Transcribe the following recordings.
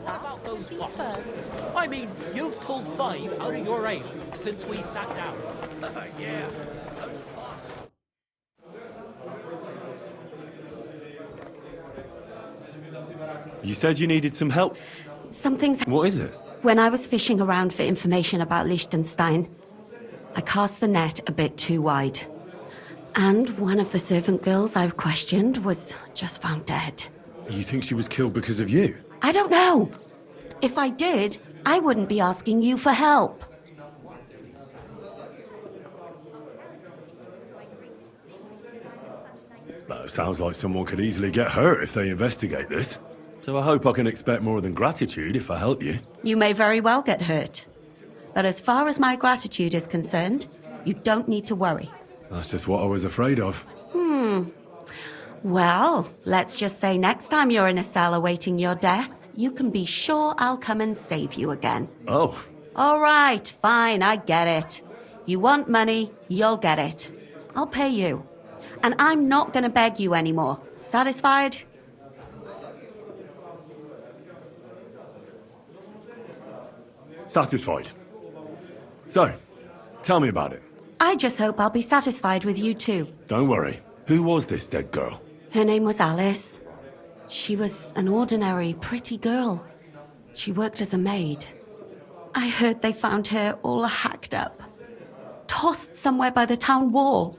What about those wasps? I mean, you've pulled 5 out of your ale since we sat down. Yeah. You said you needed some help. Something's... What is it? When I was fishing around for information about Liechtenstein, I cast the net a bit too wide. And one of the servant girls I questioned was just found dead. You think she was killed because of you? I don't know. If I did, I wouldn't be asking you for help. Well, it sounds like someone could easily get hurt if they investigate this. So I hope I can expect more than gratitude if I help you. You may very well get hurt. But as far as my gratitude is concerned, you don't need to worry. That's just what I was afraid of. Well, let's just say next time you're in a cell awaiting your death, you can be sure I'll come and save you again. Oh. All right, fine, I get it. You want money, you'll get it. I'll pay you. And I'm not gonna beg you anymore. Satisfied? Satisfied. So, tell me about it. I just hope I'll be satisfied with you too. Don't worry. Who was this dead girl? Her name was Alice. She was an ordinary, pretty girl. She worked as a maid. I heard they found her all hacked up, tossed somewhere by the town wall.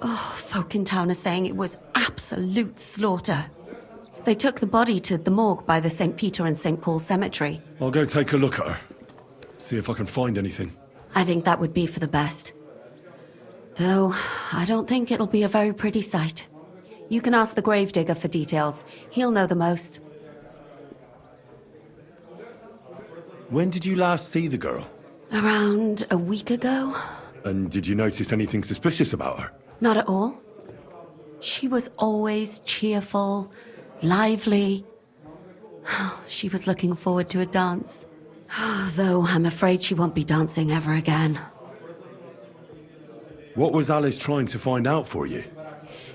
Oh, folk in town are saying it was absolute slaughter. They took the body to the morgue by the St. Peter and St. Paul cemetery. I'll go take a look at her. See if I can find anything. I think that would be for the best. Though, I don't think it'll be a very pretty sight. You can ask the gravedigger for details. He'll know the most. When did you last see the girl? Around a week ago? And did you notice anything suspicious about her? Not at all. She was always cheerful, lively. She was looking forward to a dance. Though I'm afraid she won't be dancing ever again. What was Alice trying to find out for you?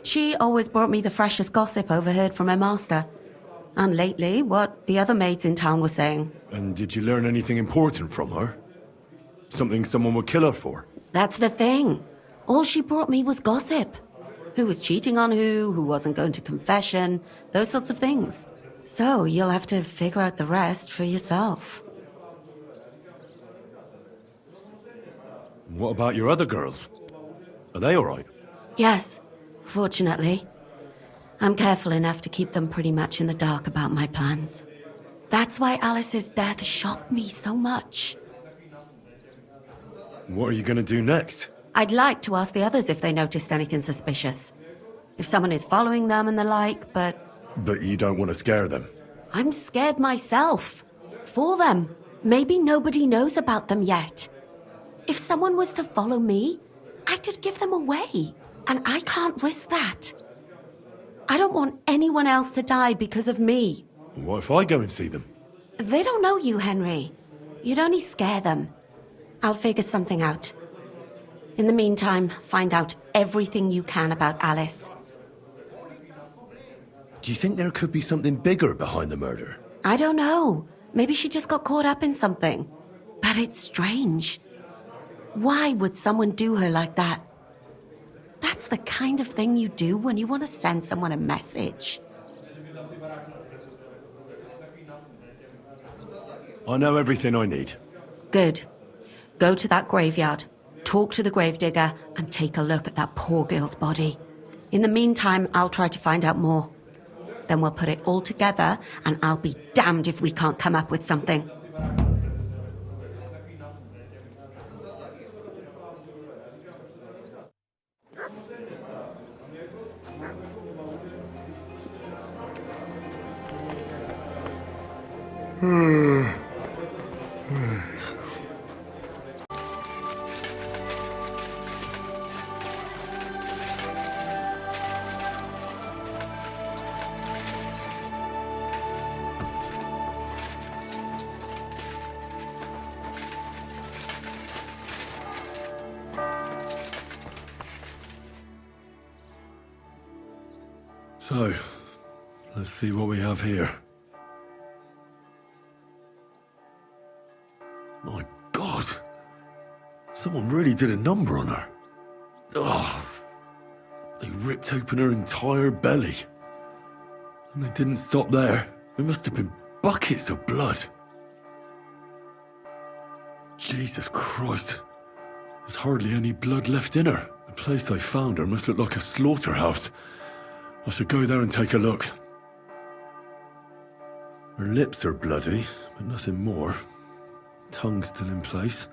She always brought me the freshest gossip overheard from her master. And lately, what the other maids in town were saying. And did you learn anything important from her? Something someone would kill her for? That's the thing. All she brought me was gossip. Who was cheating on who wasn't going to confession, those sorts of things. So you'll have to figure out the rest for yourself. What about your other girls? Are they all right? Yes, fortunately. I'm careful enough to keep them pretty much in the dark about my plans. That's why Alice's death shocked me so much. What are you going to do next? I'd like to ask the others if they noticed anything suspicious. If someone is following them and the like, but... But you don't want to scare them. I'm scared myself. For them. Maybe nobody knows about them yet. If someone was to follow me, I could give them away. And I can't risk that. I don't want anyone else to die because of me. What if I go and see them? They don't know you, Henry. You'd only scare them. I'll figure something out. In the meantime, find out everything you can about Alice. Do you think there could be something bigger behind the murder? I don't know. Maybe she just got caught up in something. But it's strange. Why would someone do her like that? That's the kind of thing you do when you want to send someone a message. I know everything I need. Good. Go to that graveyard, talk to the gravedigger, and take a look at that poor girl's body. In the meantime, I'll try to find out more. Then we'll put it all together, and I'll be damned if we can't come up with something. So, let's see what we have here. Someone really did a number on her. Ugh. They ripped open her entire belly. And they didn't stop there. There must have been buckets of blood. Jesus Christ. There's hardly any blood left in her. The place they found her must look like a slaughterhouse. I should go there and take a look. Her lips are bloody, but nothing more. Tongue still in place.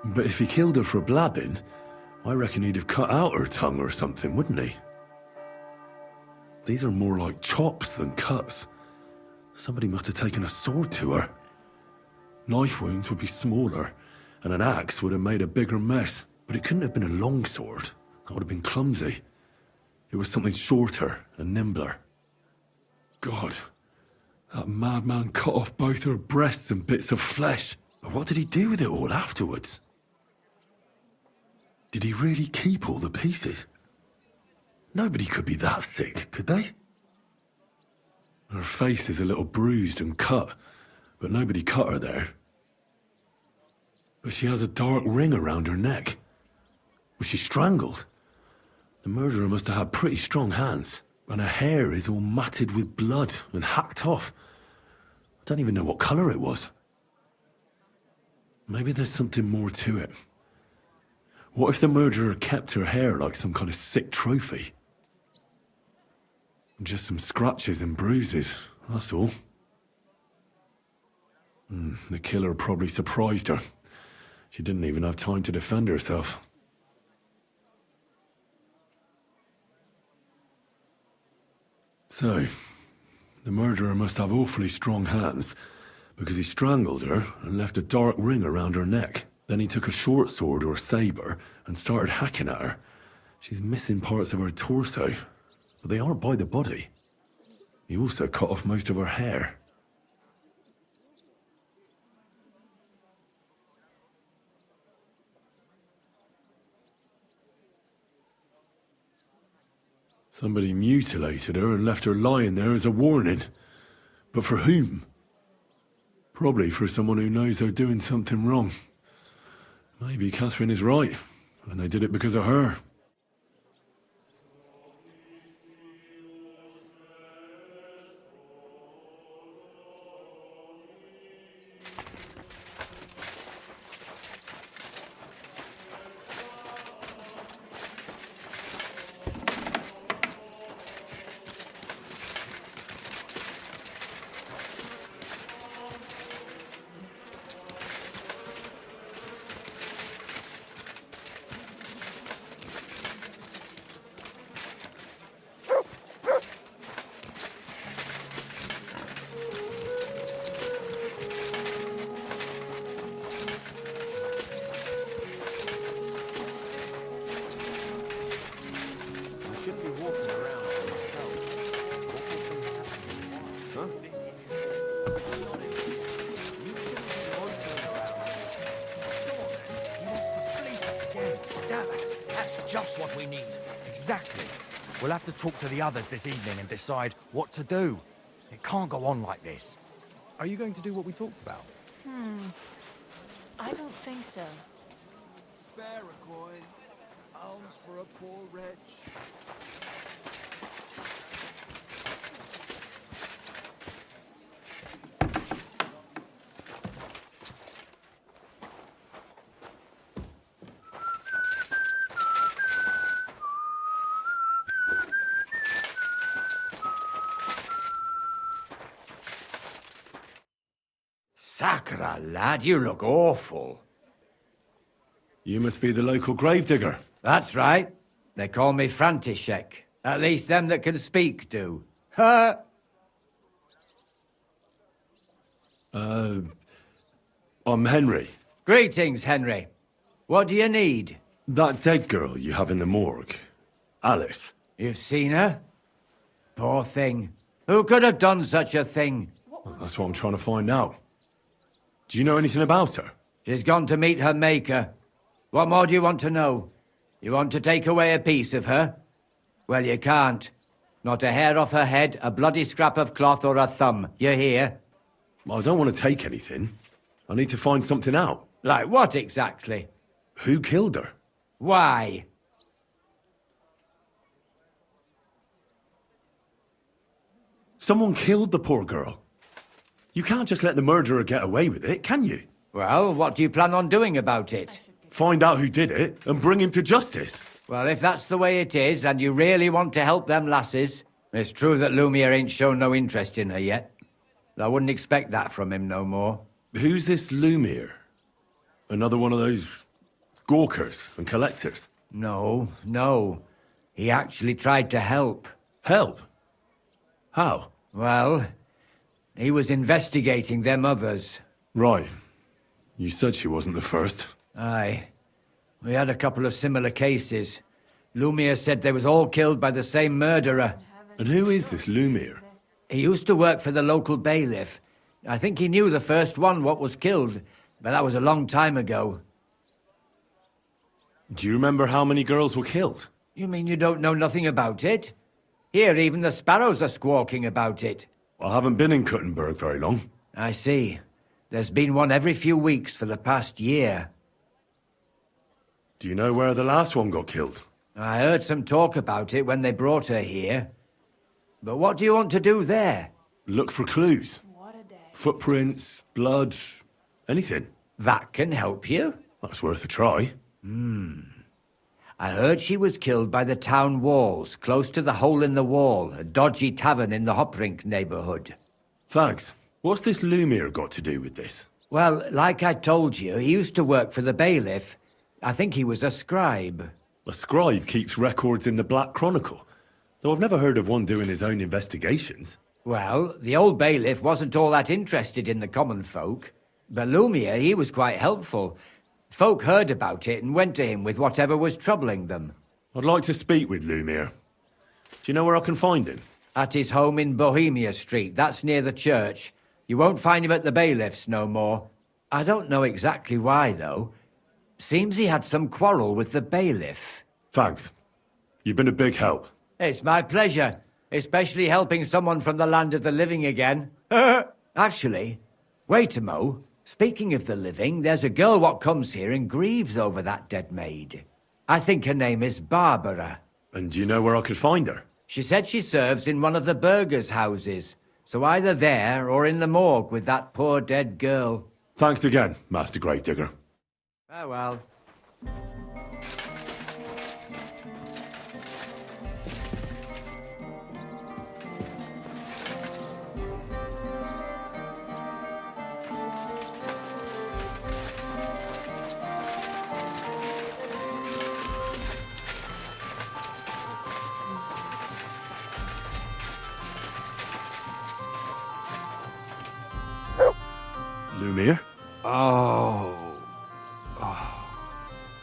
But if he killed her for blabbing, I reckon he'd have cut out her tongue or something, wouldn't he? These are more like chops than cuts. Somebody must have taken a sword to her. Knife wounds would be smaller, and an axe would have made a bigger mess. But it couldn't have been a long sword. That would have been clumsy. It was something shorter and nimbler. God, that madman cut off both her breasts and bits of flesh. But what did he do with it all afterwards? Did he really keep all the pieces? Nobody could be that sick, could they? Her face is a little bruised and cut, but nobody cut her there. But she has a dark ring around her neck. Was she strangled? The murderer must have had pretty strong hands, and her hair is all matted with blood and hacked off. I don't even know what colour it was. Maybe there's something more to it. What if the murderer kept her hair like some kind of sick trophy? Just some scratches and bruises, that's all. The killer probably surprised her. She didn't even have time to defend herself. So, the murderer must have awfully strong hands, because he strangled her and left a dark ring around her neck. Then he took a short sword or saber and started hacking at her. She's missing parts of her torso, but they aren't by the body. He also cut off most of her hair. Somebody mutilated her and left her lying there as a warning. But for whom? Probably for someone who knows they're doing something wrong. Maybe Catherine is right, and they did it because of her. Just what we need. Exactly. We'll have to talk to the others this evening and decide what to do. It can't go on like this. Are you going to do what we talked about? I don't think so. Spare a coin. Alms for a poor wretch. Sacra, lad, you look awful. You must be the local gravedigger. That's right. They call me František. At least them that can speak do. Ha! I'm Henry. Greetings, Henry. What do you need? That dead girl you have in the morgue. Alice. You've seen her? Poor thing. Who could have done such a thing? Well, that's what I'm trying to find out. Do you know anything about her? She's gone to meet her maker. What more do you want to know? You want to take away a piece of her? Well, you can't. Not a hair off her head, a bloody scrap of cloth, or a thumb. You hear? I don't want to take anything. I need to find something out. Like what exactly? Who killed her? Why? Someone killed the poor girl. You can't just let the murderer get away with it, can you? Well, what do you plan on doing about it? Find out who did it and bring him to justice. Well, if that's the way it is, and you really want to help them lasses, it's true that Lumiere ain't shown no interest in her yet. I wouldn't expect that from him no more. Who's this Lumiere? Another one of those gawkers and collectors? No. He actually tried to help. Help? How? Well, he was investigating them others. Right. You said she wasn't the first. Aye. We had a couple of similar cases. Lumiere said they was all killed by the same murderer. And who is this Lumiere? He used to work for the local bailiff. I think he knew the first one what was killed, but that was a long time ago. Do you remember how many girls were killed? You mean you don't know nothing about it? Here, even the sparrows are squawking about it. I haven't been in Kuttenberg very long. I see. There's been one every few weeks for the past year. Do you know where the last one got killed? I heard some talk about it when they brought her here. But what do you want to do there? Look for clues. Footprints, blood, anything. That can help you. That's worth a try. I heard she was killed by the town walls, close to the Hole in the Wall, a dodgy tavern in the Hoprink neighborhood. Thanks. What's this Lumiere got to do with this? Well, like I told you, he used to work for the bailiff. I think he was a scribe. A scribe keeps records in the Black Chronicle, though I've never heard of one doing his own investigations. Well, the old bailiff wasn't all that interested in the common folk, but Lumiere, he was quite helpful. Folk heard about it and went to him with whatever was troubling them. I'd like to speak with Lumiere. Do you know where I can find him? At his home in Bohemia Street, that's near the church. You won't find him at the bailiff's no more. I don't know exactly why, though. Seems he had some quarrel with the bailiff. Thanks. You've been a big help. It's my pleasure, especially helping someone from the land of the living again. Actually, wait a mo. Speaking of the living, there's a girl what comes here and grieves over that dead maid. I think her name is Barbara. And do you know where I could find her? She said she serves in one of the burgers' houses, so either there or in the morgue with that poor dead girl. Thanks again, Master Gravedigger. Farewell. Lumiere? Oh.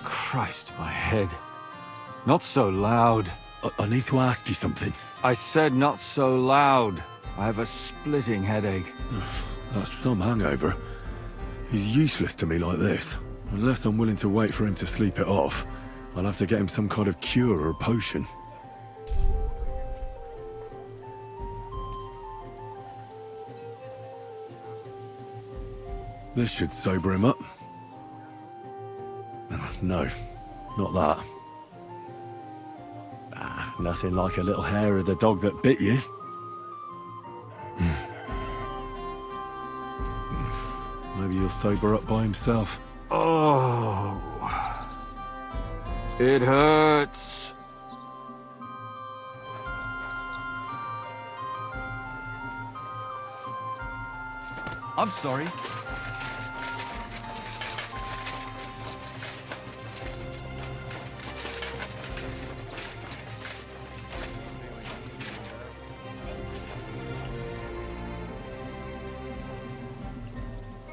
Christ, my head. Not so loud. I need to ask you something. I said not so loud. I have a splitting headache. That's some hangover. He's useless to me like this. Unless I'm willing to wait for him to sleep it off, I'll have to get him some kind of cure or potion. This should sober him up. No, not that. Nothing like a little hair of the dog that bit you. Maybe he'll sober up by himself. Oh. It hurts. I'm sorry.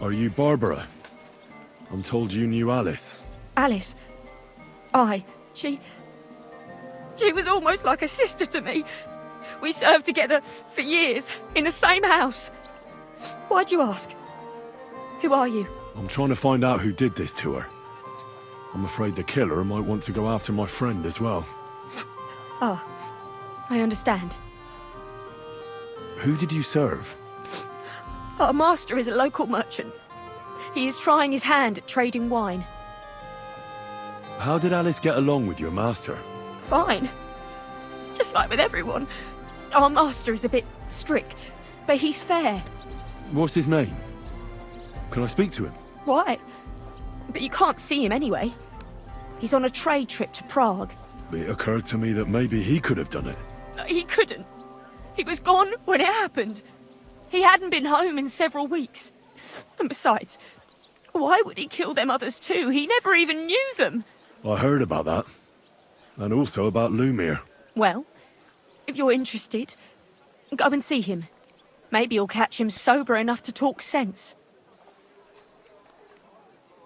Are you Barbara? I'm told you knew Alice. Alice. Aye. She was almost like a sister to me. We served together for years, in the same house. Why'd you ask? Who are you? I'm trying to find out who did this to her. I'm afraid the killer might want to go after my friend as well. Oh, I understand. Who did you serve? Our master is a local merchant. He is trying his hand at trading wine. How did Alice get along with your master? Fine. Just like with everyone. Our master is a bit strict, but he's fair. What's his name? Can I speak to him? Why? But you can't see him anyway. He's on a trade trip to Prague. It occurred to me that maybe he could have done it. No, he couldn't. He was gone when it happened. He hadn't been home in several weeks. And besides, why would he kill them others too? He never even knew them. I heard about that. And also about Lumir. Well, if you're interested, go and see him. Maybe you'll catch him sober enough to talk sense.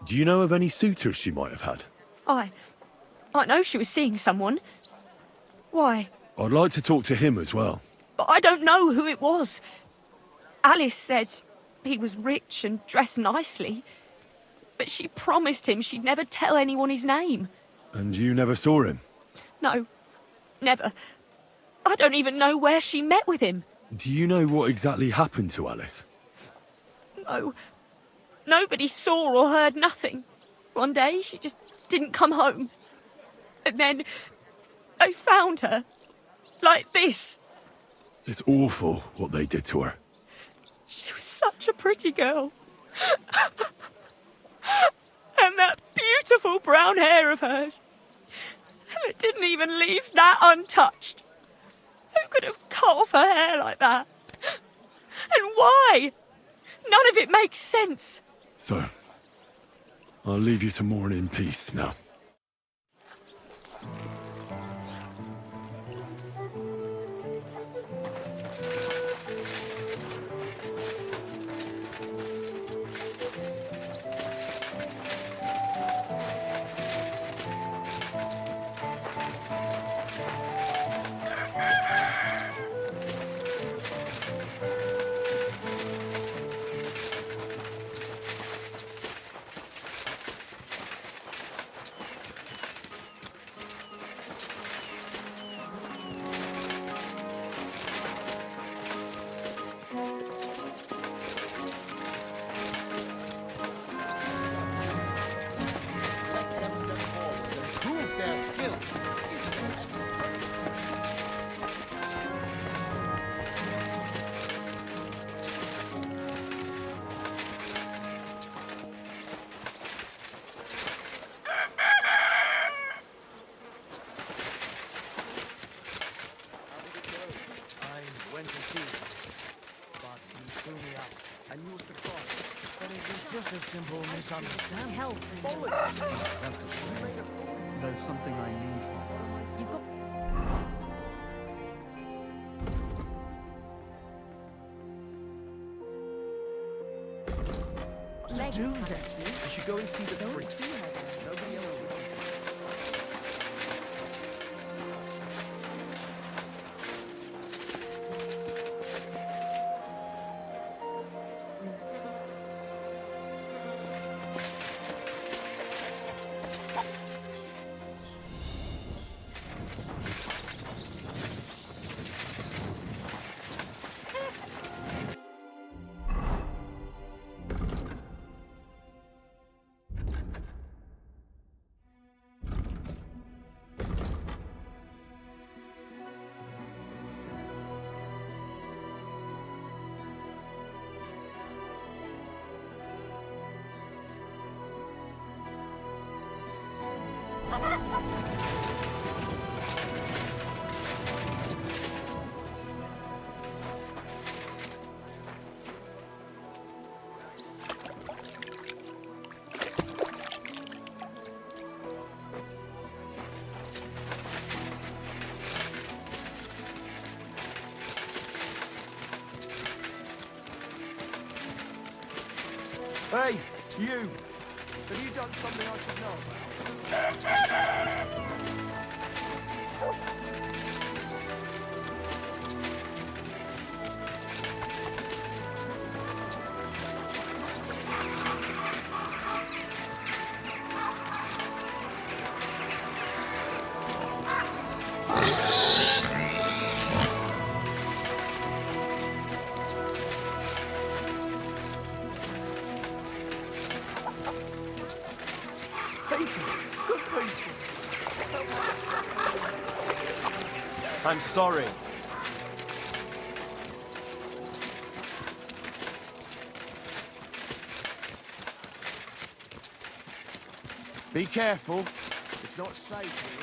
Do you know of any suitors she might have had? I know she was seeing someone. Why? I'd like to talk to him as well. But I don't know who it was. Alice said he was rich and dressed nicely, but she promised him she'd never tell anyone his name. And you never saw him? No, never. I don't even know where she met with him. Do you know what exactly happened to Alice? No. Nobody saw or heard nothing. One day, she just didn't come home. And then, I found her. Like this. It's awful what they did to her. She was such a pretty girl. And that beautiful brown hair of hers. And it didn't even leave that untouched. Who could have cut off her hair like that? And why? None of it makes sense. So, I'll leave you to mourn in peace now. There's something I need from her. You've got... What to do then? You should go and see the priest. Nobody else will. Hey, you! Have you done something I should know about? Patience! Good patience! I'm sorry. Be careful. It's not safe here.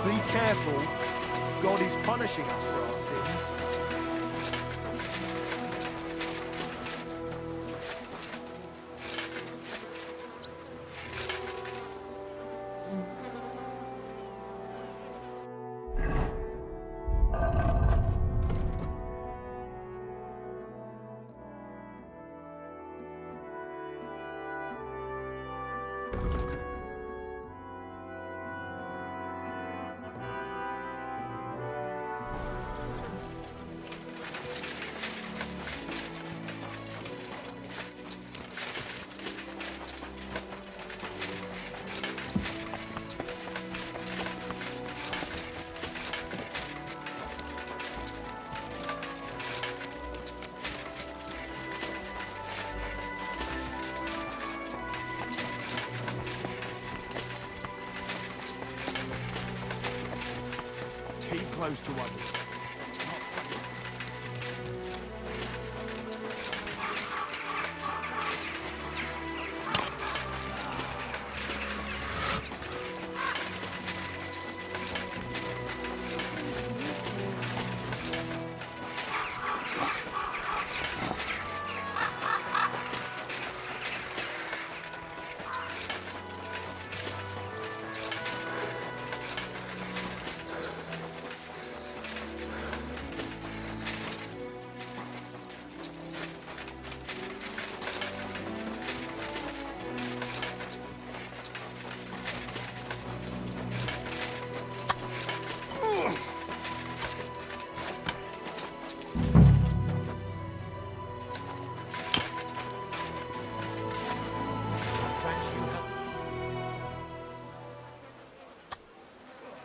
Be careful. God is punishing us for our sins. Keep close to others.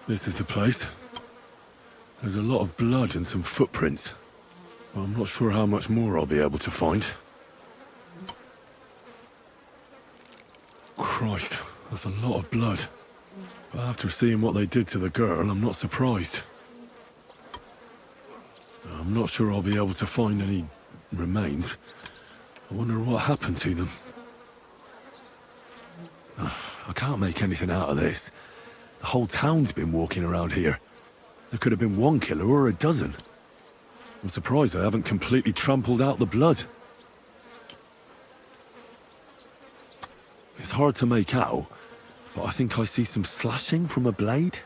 This is the place. There's a lot of blood and some footprints. Well, I'm not sure how much more I'll be able to find. Christ, that's a lot of blood. But after seeing what they did to the girl, I'm not surprised. I'm not sure I'll be able to find any remains. I wonder what happened to them. I can't make anything out of this. The whole town's been walking around here. There could have been one killer or a dozen. I'm surprised I haven't completely trampled out the blood. It's hard to make out, but I think I see some slashing from a blade.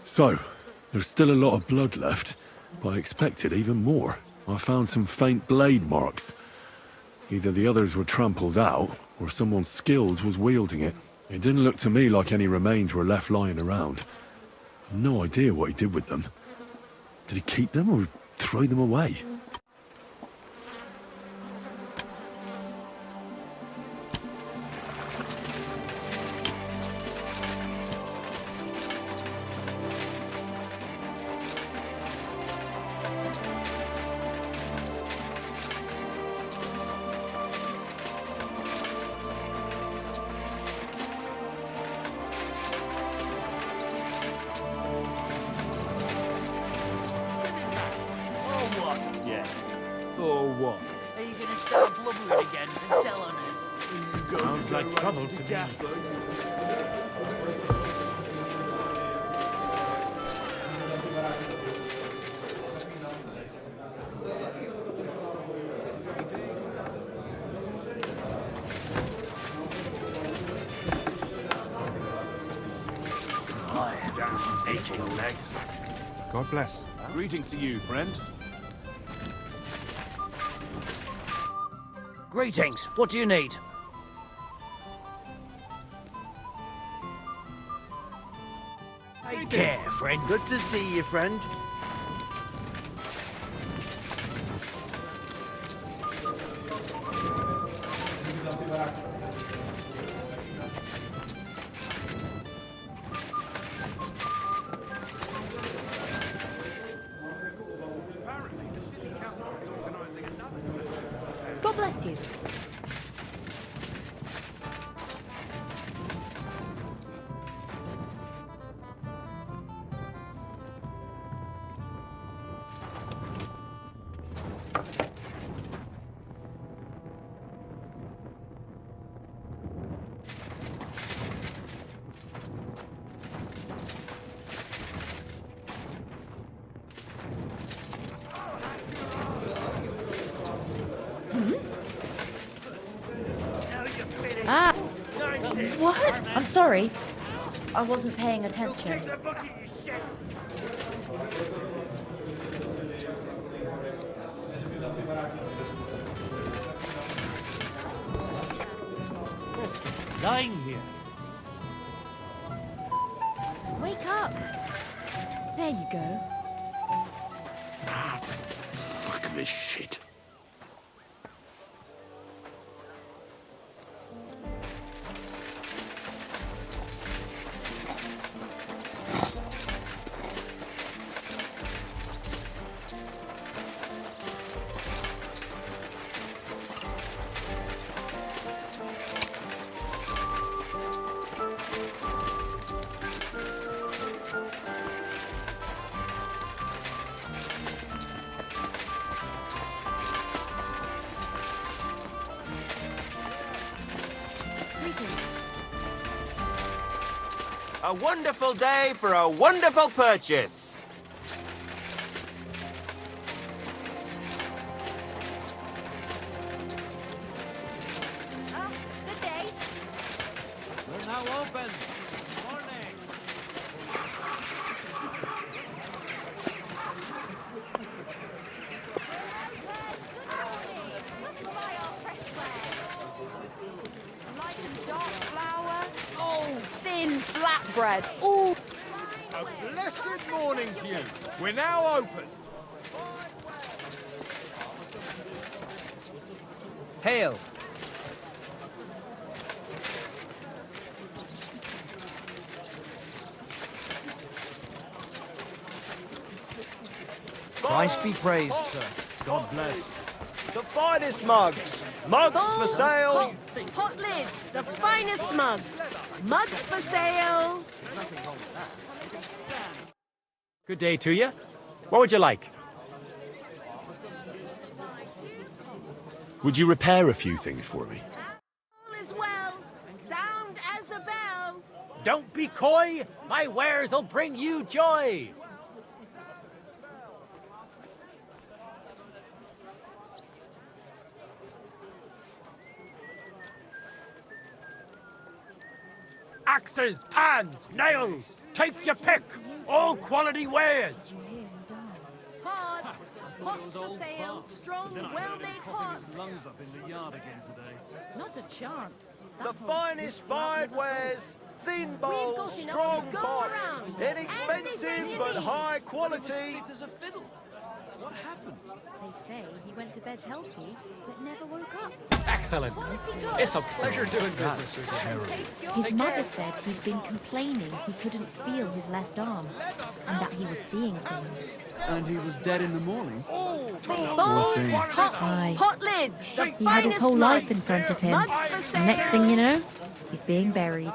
So, there's still a lot of blood left, but I expected even more. I found some faint blade marks. Either the others were trampled out, or someone skilled was wielding it. It didn't look to me like any remains were left lying around. I've no idea what he did with them. Did he keep them or throw them away? Or what? Are you gonna start blubbering again and sell on us? Sounds like trouble to me. Thanks. God bless. Greetings to you, friend. Greetings. What do you need? Take care, friend. Good to see you, friend. God bless you. Ah! What? I'm sorry. I wasn't paying attention. Lying here. Wake up! There you go. Fuck this shit. A wonderful day for a wonderful purchase. Good day. We're now open. Morning. Light and dark flour. Oh, thin flatbread. Ooh. A blessed morning to you. We're now open. Hail. Christ be praised, sir. God bless. The finest mugs. Mugs for sale. Hot lids. The finest mugs. Mugs for sale. Good day to you. What would you like? Would you repair a few things for me? All is well. Sound as a bell. Don't be coy. My wares will bring you joy. Axes, pans, nails. Take your pick. All quality wares. Pots. Pots for sale. Strong, well-made pots. Not a chance. The finest fired wares. Thin We've bowls, got enough strong to go pots. around. Inexpensive Anything you but need. high quality. They say he went to bed healthy, but never woke up. Excellent. It's a pleasure doing business with you. His mother said he'd been complaining he couldn't feel his left arm, and that he was seeing things. And he was dead in the morning. Bowls, thing. pots, Aye. pot lids. The He had his finest whole life mugs. in front of him. Mugs for sale. And next thing you know, he's being buried.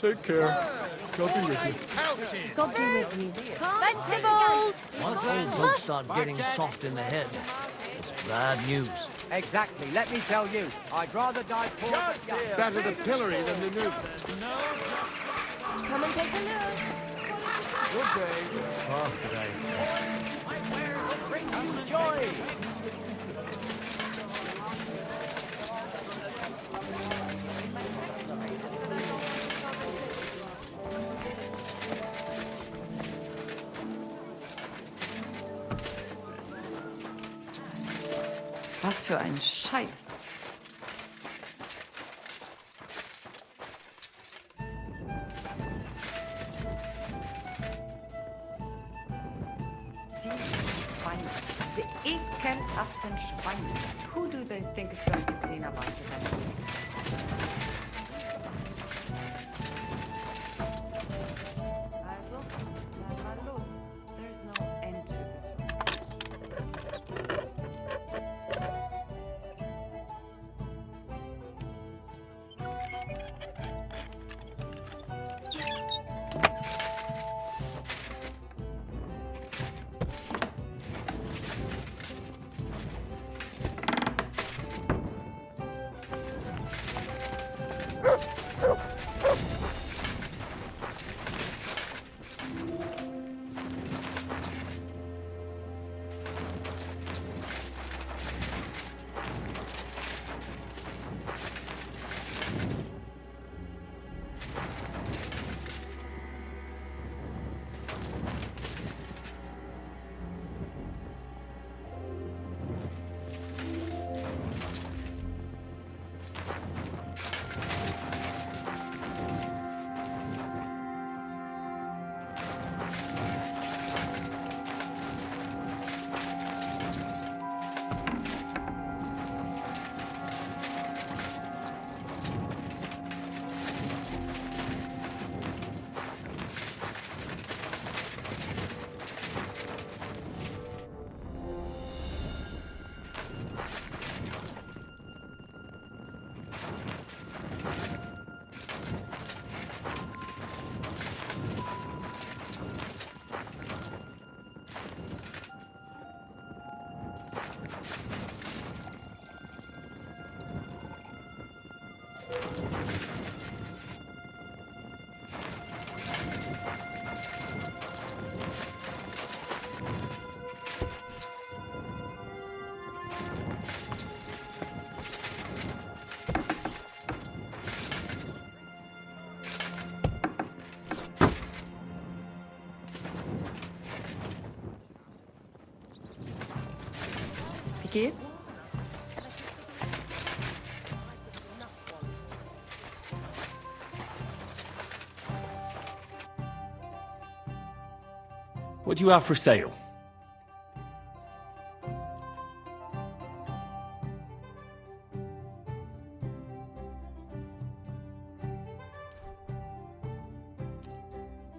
Take care. God be with you. God be with you. Vegetables. Once old folks start getting soft in the head, it's bad news. Exactly. Let me tell you, I'd rather die poor than young. Better the pillory than the new. Come and take a look. Good day. My wares will bring you joy. Was für ein Scheiß. Die ekelhaften Schweine. Who do they think is going to clean up after them? Also, dann mal los. There's no end to this. Wie geht's? What do you have for sale?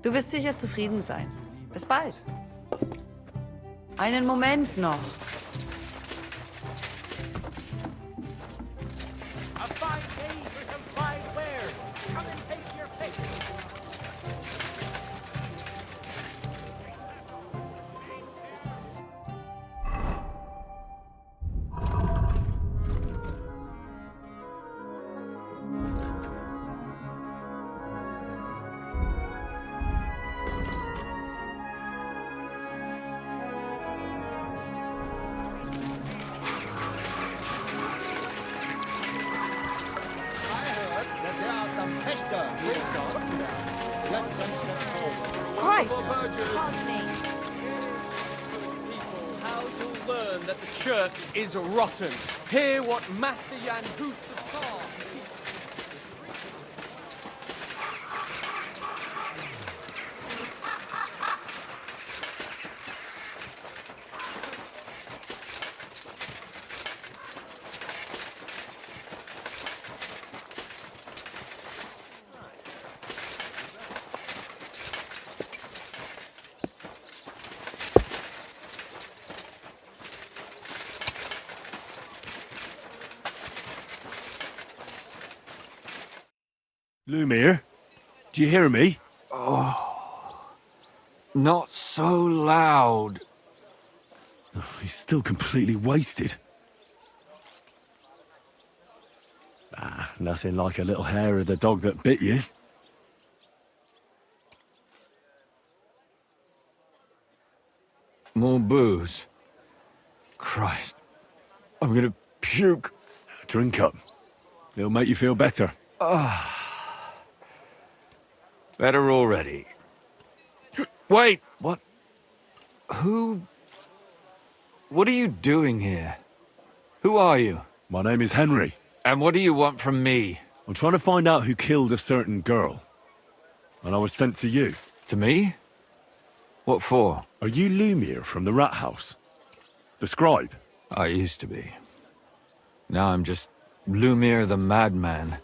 Du wirst sicher zufrieden sein. Bis bald. Einen Moment noch. A fine day for some fine wares. Come and take your pick. Christ! How you'll learn that the church is rotten. Hear what Master Jan Hus of Tar. Lumir, do you hear me? Not so loud. Oh, he's still completely wasted. Ah, nothing like a little hair of the dog that bit you. More booze. Christ. I'm gonna puke. Drink up. It'll make you feel better. Better already. Wait! What? Who... What are you doing here? Who are you? My name is Henry. And what do you want from me? I'm trying to find out who killed a certain girl. And I was sent to you. To me? What for? Are you Lumiere from the Rat House? The scribe? I used to be. Now I'm just Lumiere the Madman.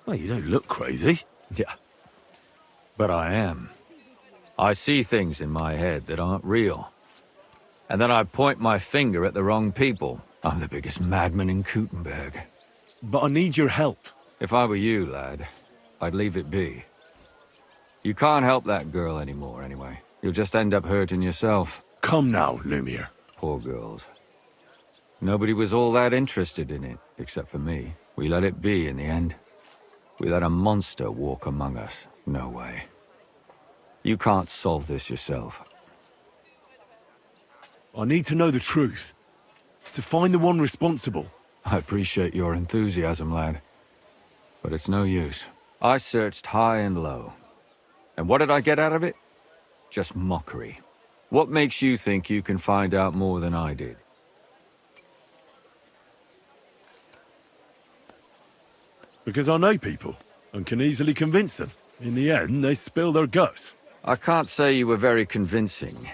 Well, you don't look crazy. Yeah. But I am. I see things in my head that aren't real. And then I point my finger at the wrong people. I'm the biggest madman in Kuttenberg. But I need your help. If I were you, lad, I'd leave it be. You can't help that girl anymore, anyway. You'll just end up hurting yourself. Come now, Lumiere. Poor girls. Nobody was all that interested in it, except for me. We let it be in the end. We let a monster walk among us. No way. You can't solve this yourself. I need to know the truth. To find the one responsible. I appreciate your enthusiasm, lad. But it's no use. I searched high and low. And what did I get out of it? Just mockery. What makes you think you can find out more than I did? Because I know people, and can easily convince them. In the end, they spill their guts. I can't say you were very convincing.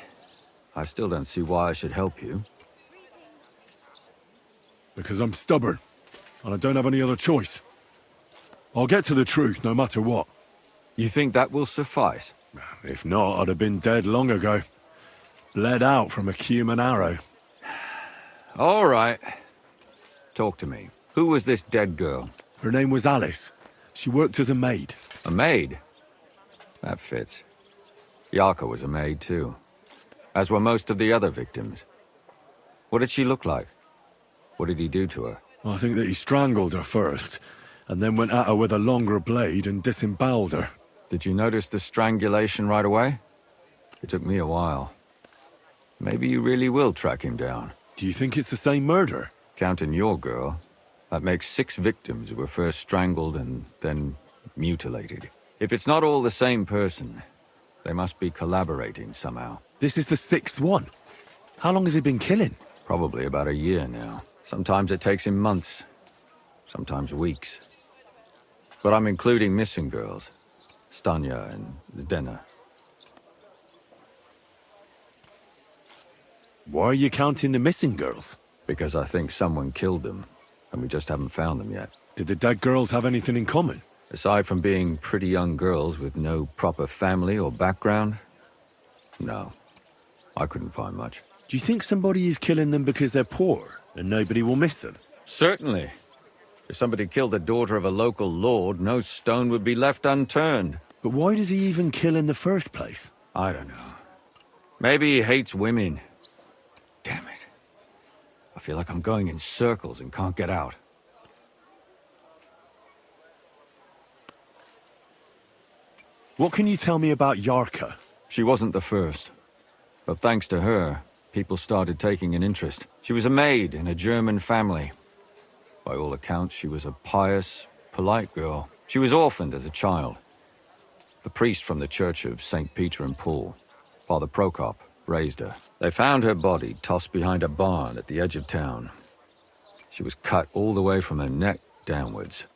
I still don't see why I should help you. Because I'm stubborn, and I don't have any other choice. I'll get to the truth no matter what. You think that will suffice? If not, I'd have been dead long ago. Bled out from a human arrow. All right. Talk to me. Who was this dead girl? Her name was Alice. She worked as a maid. A maid? That fits. Yarka was a maid too. As were most of the other victims. What did she look like? What did he do to her? I think that he strangled her first, and then went at her with a longer blade and disemboweled her. Did you notice the strangulation right away? It took me a while. Maybe you really will track him down. Do you think it's the same murder? Counting your girl, that makes 6 victims who were first strangled and then mutilated. If it's not all the same person, they must be collaborating somehow. This is the 6th one. How long has he been killing? Probably about a year now. Sometimes it takes him months, sometimes weeks. But I'm including missing girls. Stanya and Zdena. Why are you counting the missing girls? Because I think someone killed them, and we just haven't found them yet. Did the dead girls have anything in common? Aside from being pretty young girls with no proper family or background, no. I couldn't find much. Do you think somebody is killing them because they're poor, and nobody will miss them? Certainly. If somebody killed the daughter of a local lord, no stone would be left unturned. But why does he even kill in the first place? I don't know. Maybe he hates women. Damn it. I feel like I'm going in circles and can't get out. What can you tell me about Yarka? She wasn't the first. But thanks to her, people started taking an interest. She was a maid in a German family. By all accounts, she was a pious, polite girl. She was orphaned as a child. The priest from the Church of St. Peter and Paul, Father Prokop, raised her. They found her body tossed behind a barn at the edge of town. She was cut all the way from her neck downwards.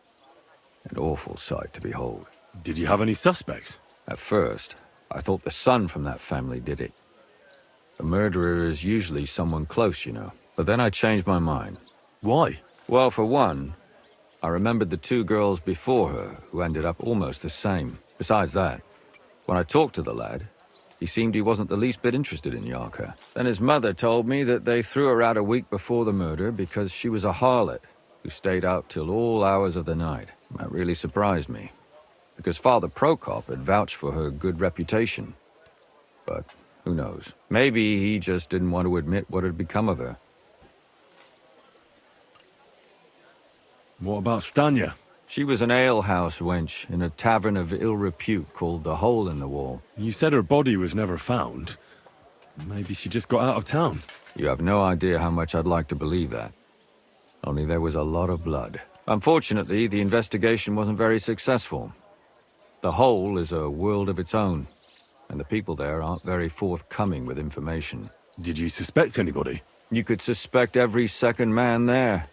An awful sight to behold. Did you have any suspects? At first, I thought the son from that family did it. A murderer is usually someone close, you know. But then I changed my mind. Why? Well, for one, I remembered the 2 girls before her who ended up almost the same. Besides that, when I talked to the lad, he seemed he wasn't the least bit interested in Yarka. Then his mother told me that they threw her out a week before the murder because she was a harlot who stayed out till all hours of the night. That really surprised me, because Father Prokop had vouched for her good reputation. But who knows? Maybe he just didn't want to admit what had become of her. What about Stanya? She was an alehouse wench in a tavern of ill repute called the Hole in the Wall. You said her body was never found. Maybe she just got out of town. You have no idea how much I'd like to believe that. Only there was a lot of blood. Unfortunately, the investigation wasn't very successful. The Hole is a world of its own, and the people there aren't very forthcoming with information. Did you suspect anybody? You could suspect every second man there.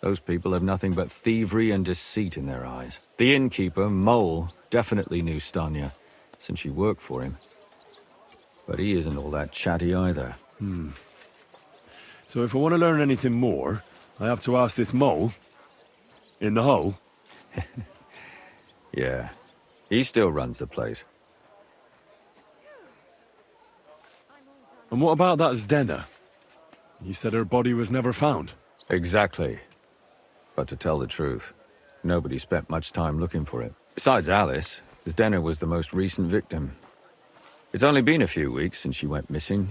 Those people have nothing but thievery and deceit in their eyes. The innkeeper, Mole, definitely knew Stanya, since she worked for him. But he isn't all that chatty either. So if I want to learn anything more, I have to ask this mole in the hole. Yeah, he still runs the place. And what about that Zdena? You said her body was never found. Exactly. But to tell the truth, nobody spent much time looking for it. Besides Alice, Zdena was the most recent victim. It's only been a few weeks since she went missing,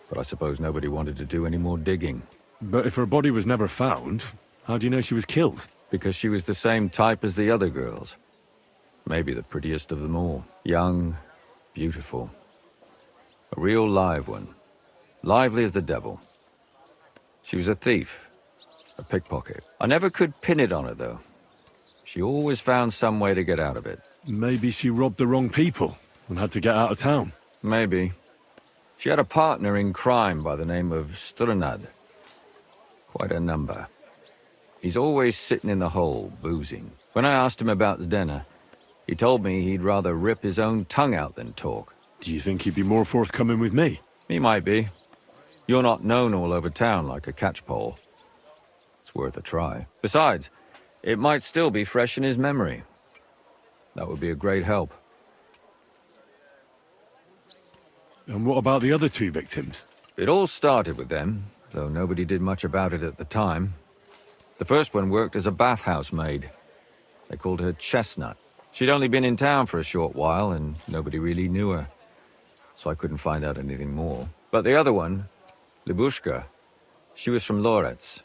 but I suppose nobody wanted to do any more digging. But if her body was never found, how do you know she was killed? Because she was the same type as the other girls. Maybe the prettiest of them all. Young, beautiful. A real live one. Lively as the devil. She was a thief. A pickpocket. I never could pin it on her, though. She always found some way to get out of it. Maybe she robbed the wrong people and had to get out of town. Maybe. She had a partner in crime by the name of Strunad. Quite a number. He's always sitting in the hole, boozing. When I asked him about Zdena, he told me he'd rather rip his own tongue out than talk. Do you think he'd be more forthcoming with me? He might be. You're not known all over town like a catchpole. It's worth a try. Besides, it might still be fresh in his memory. That would be a great help. And what about the other two victims? It all started with them, though nobody did much about it at the time. The first one worked as a bathhouse maid. They called her Chestnut. She'd only been in town for a short while, and nobody really knew her. So I couldn't find out anything more. But the other one, Libushka, she was from Loretz.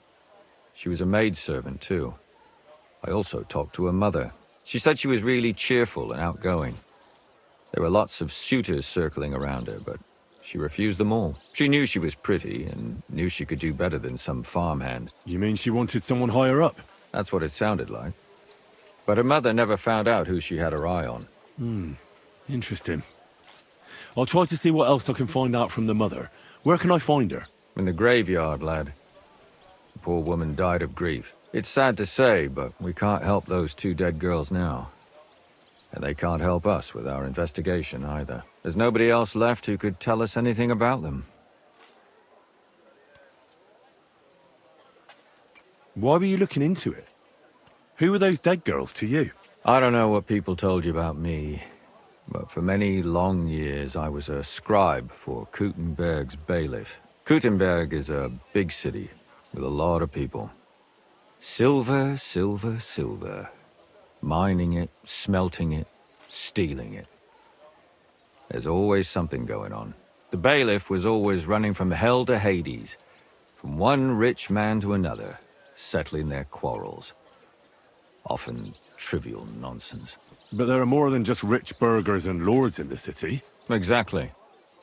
She was a maidservant, too. I also talked to her mother. She said she was really cheerful and outgoing. There were lots of suitors circling around her, but she refused them all. She knew she was pretty and knew she could do better than some farmhand. You mean she wanted someone higher up? That's what it sounded like. But her mother never found out who she had her eye on. Interesting. I'll try to see what else I can find out from the mother. Where can I find her? In the graveyard, lad. The poor woman died of grief. It's sad to say, but we can't help those two dead girls now. And they can't help us with our investigation either. There's nobody else left who could tell us anything about them. Why were you looking into it? Who were those dead girls to you? I don't know what people told you about me, but for many long years I was a scribe for Kuttenberg's bailiff. Kuttenberg is a big city with a lot of people. Silver, silver, silver. Mining it, smelting it, stealing it. There's always something going on. The bailiff was always running from hell to Hades, from one rich man to another, settling their quarrels. Often trivial nonsense. But there are more than just rich burghers and lords in the city. Exactly.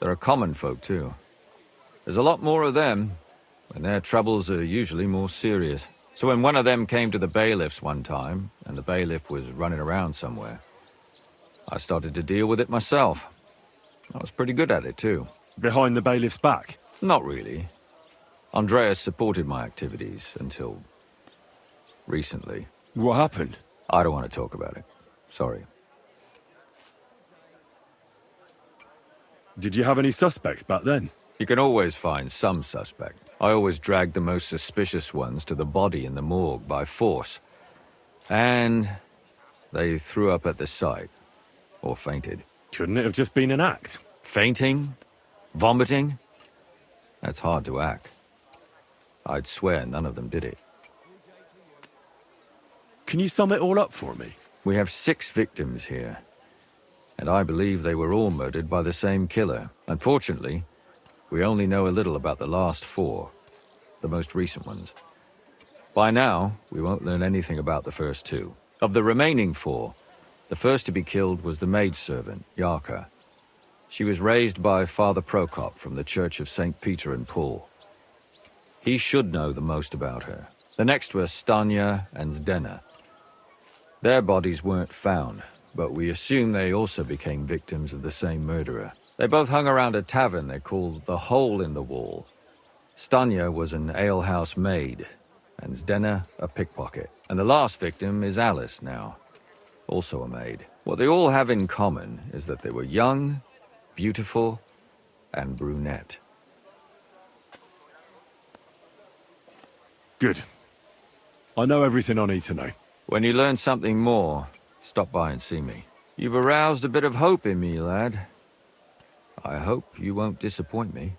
There are common folk, too. There's a lot more of them, and their troubles are usually more serious. So when one of them came to the bailiff's one time, and the bailiff was running around somewhere, I started to deal with it myself. I was pretty good at it, too. Behind the bailiff's back? Not really. Andreas supported my activities until recently. What happened? I don't want to talk about it. Sorry. Did you have any suspects back then? You can always find some suspect. I always dragged the most suspicious ones to the body in the morgue by force. And they threw up at the sight. Or fainted. Couldn't it have just been an act? Fainting? Vomiting? That's hard to act. I'd swear none of them did it. Can you sum it all up for me? We have 6 victims here. And I believe they were all murdered by the same killer. Unfortunately, we only know a little about the last 4, the most recent ones. By now, we won't learn anything about the first 2. Of the remaining 4, the first to be killed was the maidservant, Yarka. She was raised by Father Prokop from the Church of St. Peter and Paul. He should know the most about her. The next were Stanya and Zdena. Their bodies weren't found, but we assume they also became victims of the same murderer. They both hung around a tavern they called the Hole in the Wall. Stanya was an alehouse maid, and Zdena a pickpocket. And the last victim is Alice now, also a maid. What they all have in common is that they were young, beautiful, and brunette. Good. I know everything I need to know. When you learn something more, stop by and see me. You've aroused a bit of hope in me, lad. I hope you won't disappoint me.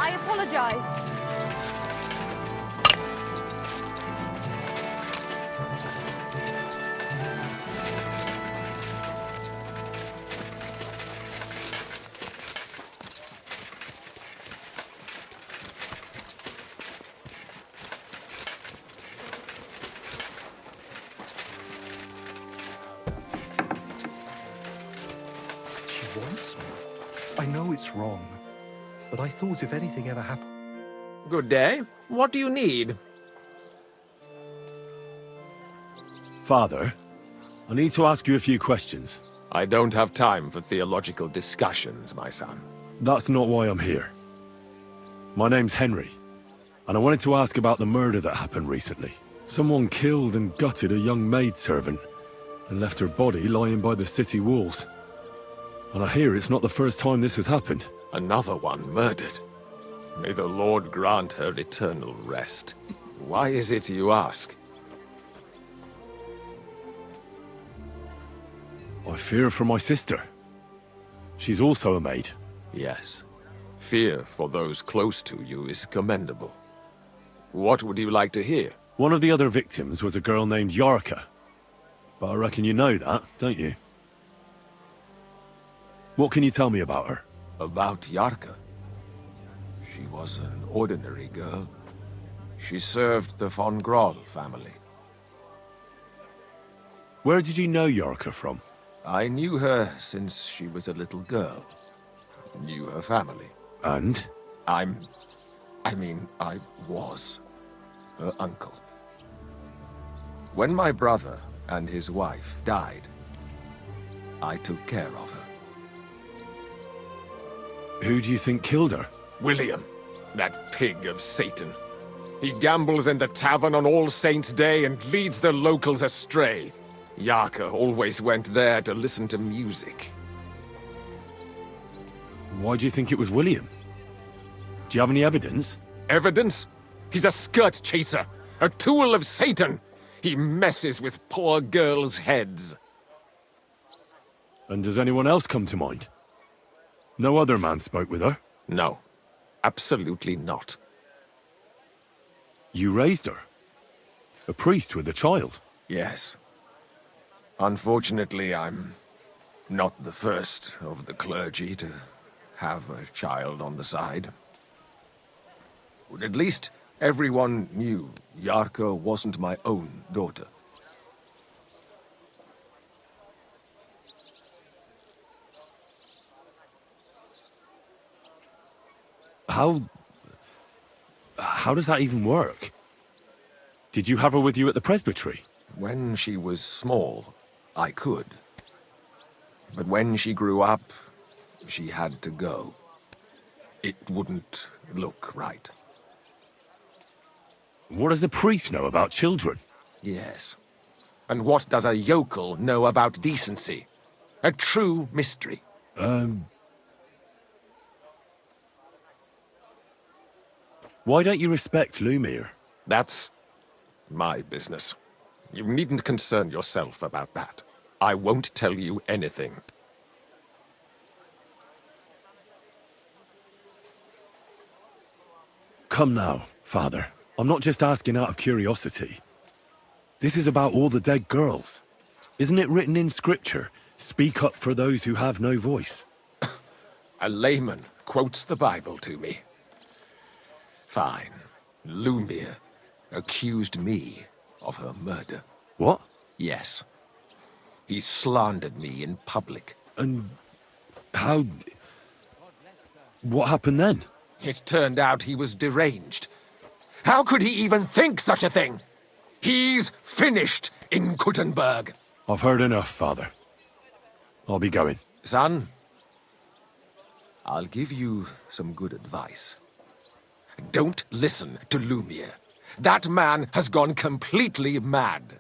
I apologize. She wants me. I know it's wrong, but I thought if anything ever happened... Good day. What do you need? Father, I need to ask you a few questions. I don't have time for theological discussions, my son. That's not why I'm here. My name's Henry, and I wanted to ask about the murder that happened recently. Someone killed and gutted a young maidservant and left her body lying by the city walls. And I hear it's not the first time this has happened. Another one murdered. May the Lord grant her eternal rest. Why is it you ask? I fear for my sister. She's also a maid. Yes. Fear for those close to you is commendable. What would you like to hear? One of the other victims was a girl named Yarka. But I reckon you know that, don't you? What can you tell me about her? About Yarka? She was an ordinary girl. She served the von Groll family. Where did you know Yarka from? I knew her since she was a little girl. Knew her family. And? I was her uncle. When my brother and his wife died, I took care of her. Who do you think killed her? William, that pig of Satan. He gambles in the tavern on All Saints' Day and leads the locals astray. Yarka always went there to listen to music. Why do you think it was William? Do you have any evidence? Evidence? He's a skirt chaser, a tool of Satan. He messes with poor girls' heads. And does anyone else come to mind? No other man spoke with her? No, absolutely not. You raised her? A priest with a child? Yes. Unfortunately, I'm not the first of the clergy to have a child on the side. But at least everyone knew Yarka wasn't my own daughter. How does that even work? Did you have her with you at the presbytery? When she was small, I could. But when she grew up, she had to go. It wouldn't look right. What does a priest know about children? Yes. And what does a yokel know about decency? A true mystery. Why don't you respect Lumiere? That's my business. You needn't concern yourself about that. I won't tell you anything. Come now, Father. I'm not just asking out of curiosity. This is about all the dead girls. Isn't it written in Scripture, speak up for those who have no voice? A layman quotes the Bible to me. Fine. Lumiere accused me of her murder. What? Yes. He slandered me in public. And how... What happened then? It turned out he was deranged. How could he even think such a thing? He's finished in Kuttenberg. I've heard enough, Father. I'll be going. Son, I'll give you some good advice. Don't listen to Lumir. That man has gone completely mad.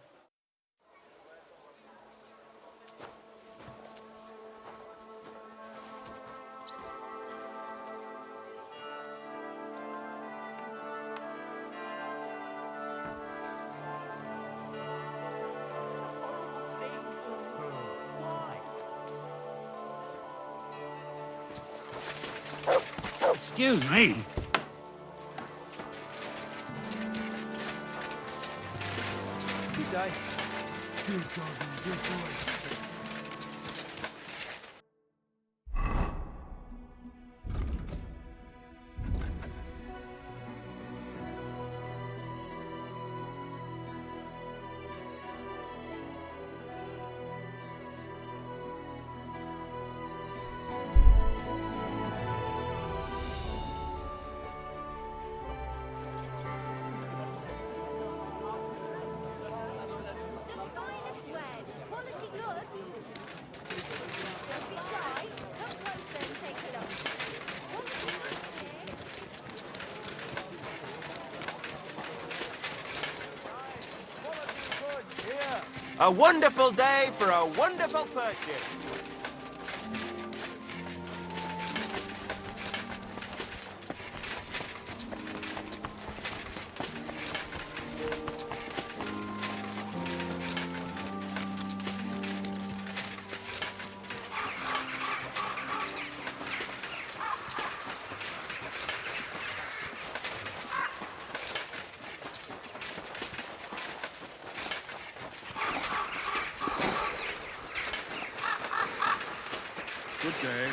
Excuse me. Good day. Good doggy, good boy. A wonderful day for a wonderful purchase. Good day.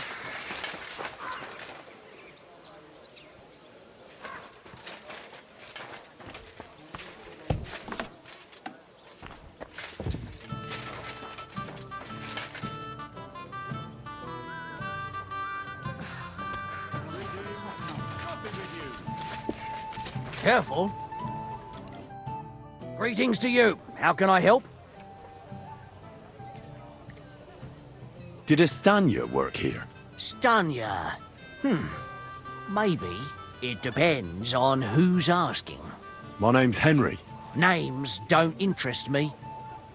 Careful. Greetings to you. How can I help? Did Estanya work here? Stanya. Maybe. It depends on who's asking. My name's Henry. Names don't interest me.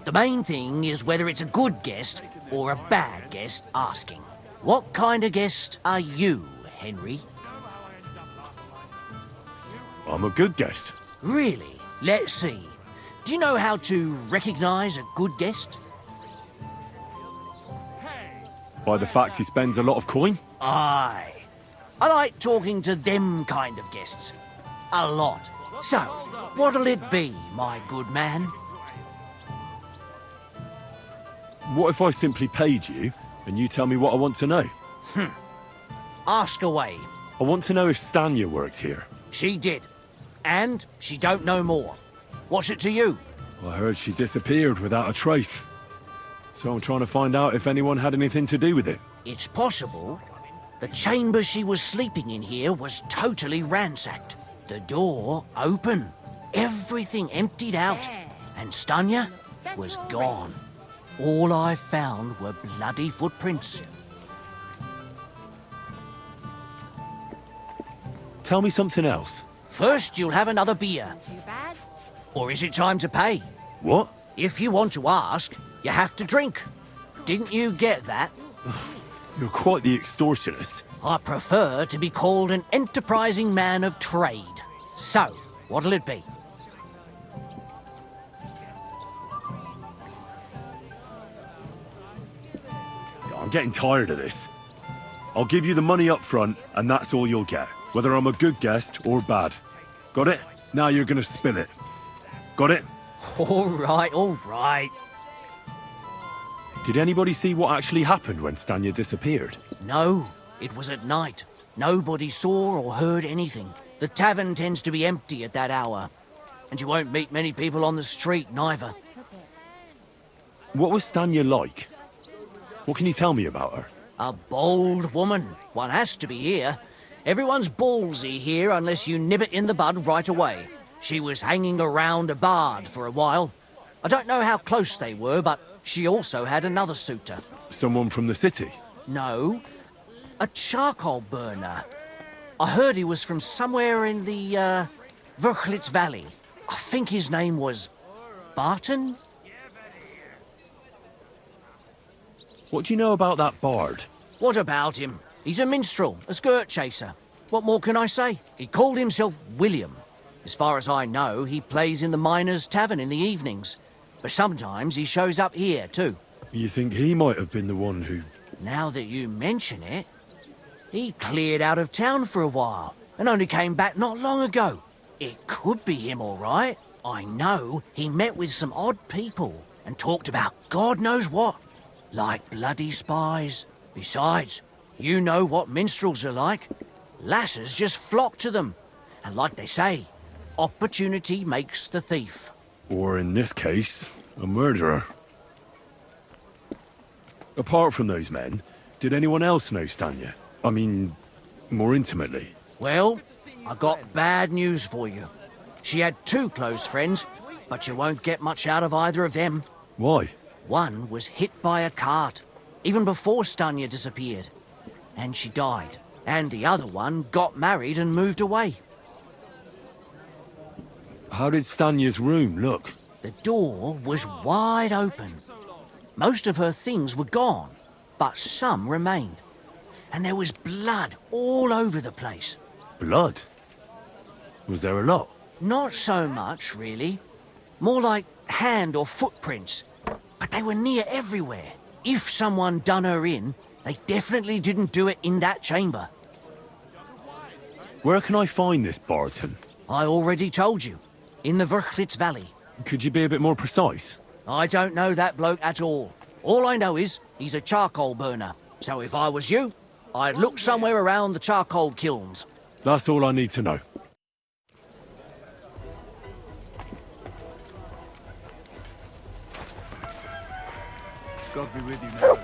The main thing is whether it's a good guest or a bad guest asking. What kind of guest are you, Henry? I'm a good guest. Really? Let's see. Do you know how to recognize a good guest? By the fact he spends a lot of coin? Aye. I like talking to them kind of guests. A lot. So, what'll it be, my good man? What if I simply paid you, and you tell me what I want to know? Ask away. I want to know if Stanya worked here. She did. And she don't know more. What's it to you? I heard she disappeared without a trace. So I'm trying to find out if anyone had anything to do with it. It's possible. The chamber she was sleeping in here was totally ransacked. The door open. Everything emptied out. And Stanya was gone. All I found were bloody footprints. Tell me something else. First, you'll have another beer. Too bad? Or is it time to pay? What? If you want to ask, you have to drink. Didn't you get that? You're quite the extortionist. I prefer to be called an enterprising man of trade. So, what'll it be? I'm getting tired of this. I'll give you the money up front, and that's all you'll get. Whether I'm a good guest or bad. Got it? Now you're gonna spill it. Got it? All right, all right. Did anybody see what actually happened when Stanya disappeared? No, it was at night. Nobody saw or heard anything. The tavern tends to be empty at that hour. And you won't meet many people on the street, neither. What was Stanya like? What can you tell me about her? A bold woman. One has to be here. Everyone's ballsy here unless you nib it in the bud right away. She was hanging around a bard for a while. I don't know how close they were, but she also had another suitor. Someone from the city? No, a charcoal burner. I heard he was from somewhere in the, Verchlitz Valley. I think his name was Barton? What do you know about that bard? What about him? He's a minstrel, a skirt chaser. What more can I say? He called himself William. As far as I know, he plays in the Miners' Tavern in the evenings. But sometimes he shows up here, too. You think he might have been the one who... Now that you mention it, he cleared out of town for a while and only came back not long ago. It could be him, all right. I know he met with some odd people and talked about God knows what, like bloody spies. Besides, you know what minstrels are like. Lasses just flock to them. And like they say, opportunity makes the thief. Or in this case, a murderer. Apart from those men, did anyone else know Stanya? I mean, more intimately. Well, I got bad news for you. She had two close friends, but you won't get much out of either of them. Why? One was hit by a cart, even before Stanya disappeared, and she died. And the other one got married and moved away. How did Stanya's room look? The door was wide open. Most of her things were gone, but some remained. And there was blood all over the place. Blood? Was there a lot? Not so much, really. More like hand or footprints. But they were near everywhere. If someone done her in, they definitely didn't do it in that chamber. Where can I find this Barton? I already told you. In the Verchlitz Valley. Could you be a bit more precise? I don't know that bloke at all. All I know is he's a charcoal burner. So if I was you, I'd look somewhere around the charcoal kilns. That's all I need to know. God be with you, man.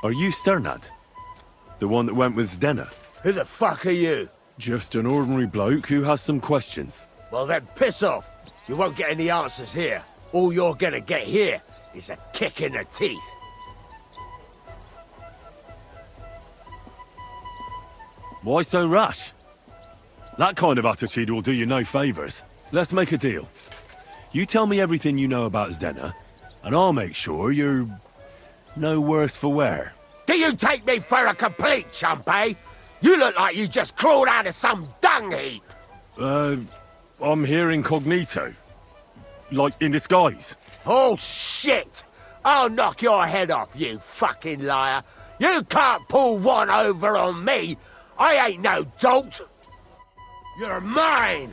Are you Sternad? The one that went with Zdenna? Who the fuck are you? Just an ordinary bloke who has some questions. Well then, piss off. You won't get any answers here. All you're gonna get here is a kick in the teeth. Why so rash? That kind of attitude will do you no favours. Let's make a deal. You tell me everything you know about Zdenna, and I'll make sure you're no worse for wear. Do you take me for a complete chump, eh? You look like you just crawled out of some dung heap. I'm here incognito. Like, in disguise. Oh, shit! I'll knock your head off, you fucking liar. You can't pull one over on me. I ain't no dolt. You're mine!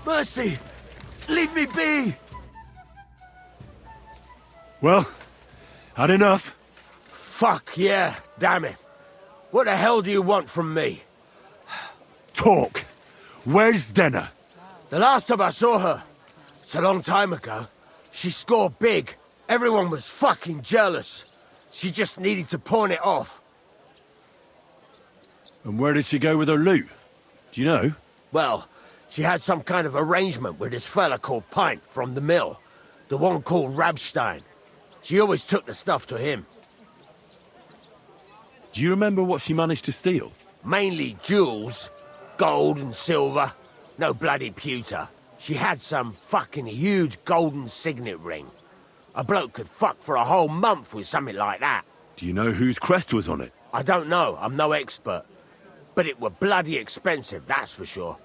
Mercy! Leave me be! Well, had enough? Fuck yeah, damn it. What the hell do you want from me? Talk! Where's Zdenna? The last time I saw her, it's a long time ago. She scored big. Everyone was fucking jealous. She just needed to pawn it off. And where did she go with her loot? Do you know? Well, she had some kind of arrangement with this fella called Pint from the mill. The one called Rabstein. She always took the stuff to him. Do you remember what she managed to steal? Mainly jewels. Gold and silver. No bloody pewter. She had some fucking huge golden signet ring. A bloke could fuck for a whole month with something like that. Do you know whose crest was on it? I don't know. I'm no expert. But it were bloody expensive, that's for sure.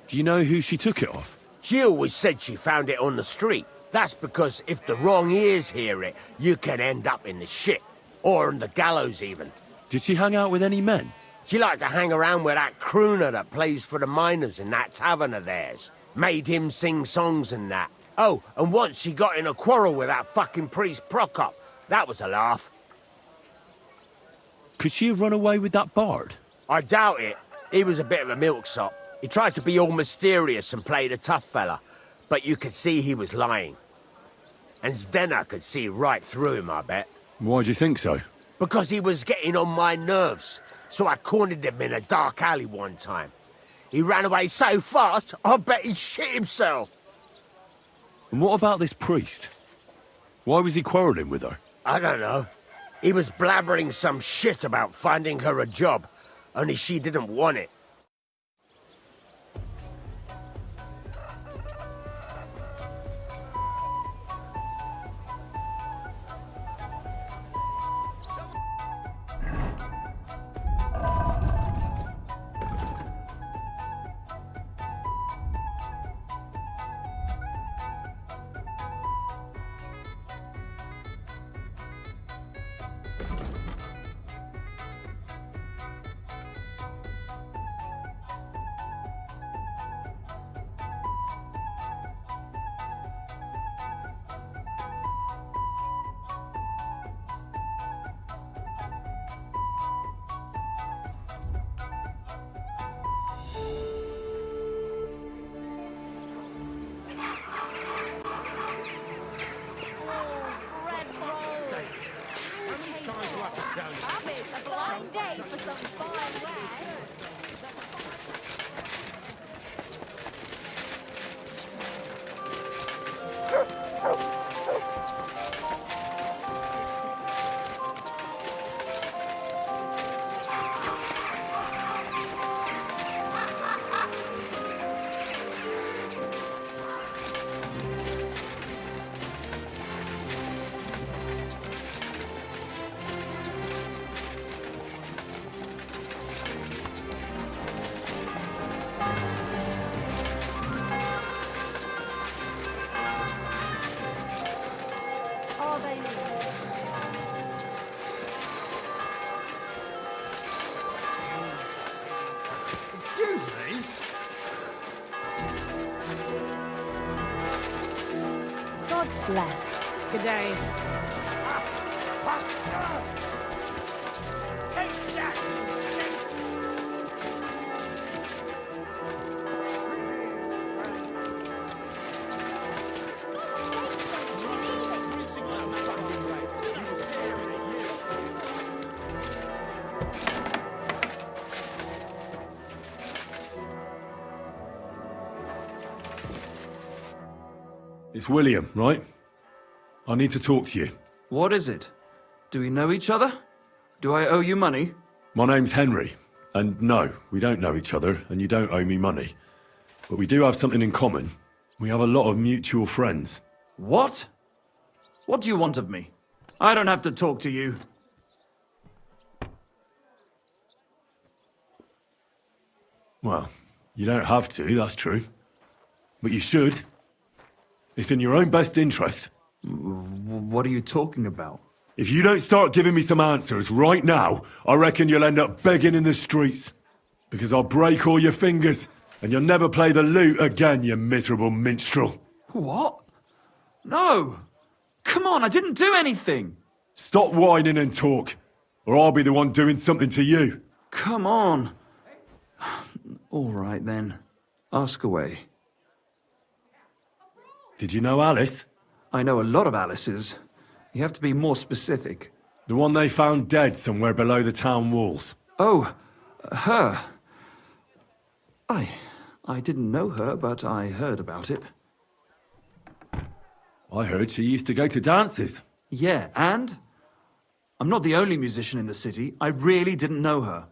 Do you know who she took it off? She always said she found it on the street. That's because if the wrong ears hear it, you can end up in the shit. Or on the gallows, even. Did she hang out with any men? She liked to hang around with that crooner that plays for the miners in that tavern of theirs. Made him sing songs and that. Oh, and once she got in a quarrel with that fucking priest Prokop. That was a laugh. Could she have run away with that bard? I doubt it. He was a bit of a milksop. He tried to be all mysterious and played a tough fella, but you could see he was lying. And Zdena could see right through him, I bet. Why do you think so? Because he was getting on my nerves, so I cornered him in a dark alley one time. He ran away so fast, I bet he shit himself. And what about this priest? Why was he quarrelling with her? I don't know. He was blabbering some shit about finding her a job, only she didn't want it. Bless. Good day. It's William, right? I need to talk to you. What is it? Do we know each other? Do I owe you money? My name's Henry, and no, we don't know each other, and you don't owe me money. But we do have something in common. We have a lot of mutual friends. What? What do you want of me? I don't have to talk to you. Well, you don't have to, that's true. But you should. It's in your own best interest. What are you talking about? If you don't start giving me some answers right now, I reckon you'll end up begging in the streets. Because I'll break all your fingers, and you'll never play the lute again, you miserable minstrel. What? No! Come on, I didn't do anything! Stop whining and talk, or I'll be the one doing something to you. Come on. All right, then. Ask away. Did you know Alice? I know a lot of Alices. You have to be more specific. The one they found dead somewhere below the town walls. Oh, her. I didn't know her, but I heard about it. I heard she used to go to dances. Yeah, and? I'm not the only musician in the city. I really didn't know her.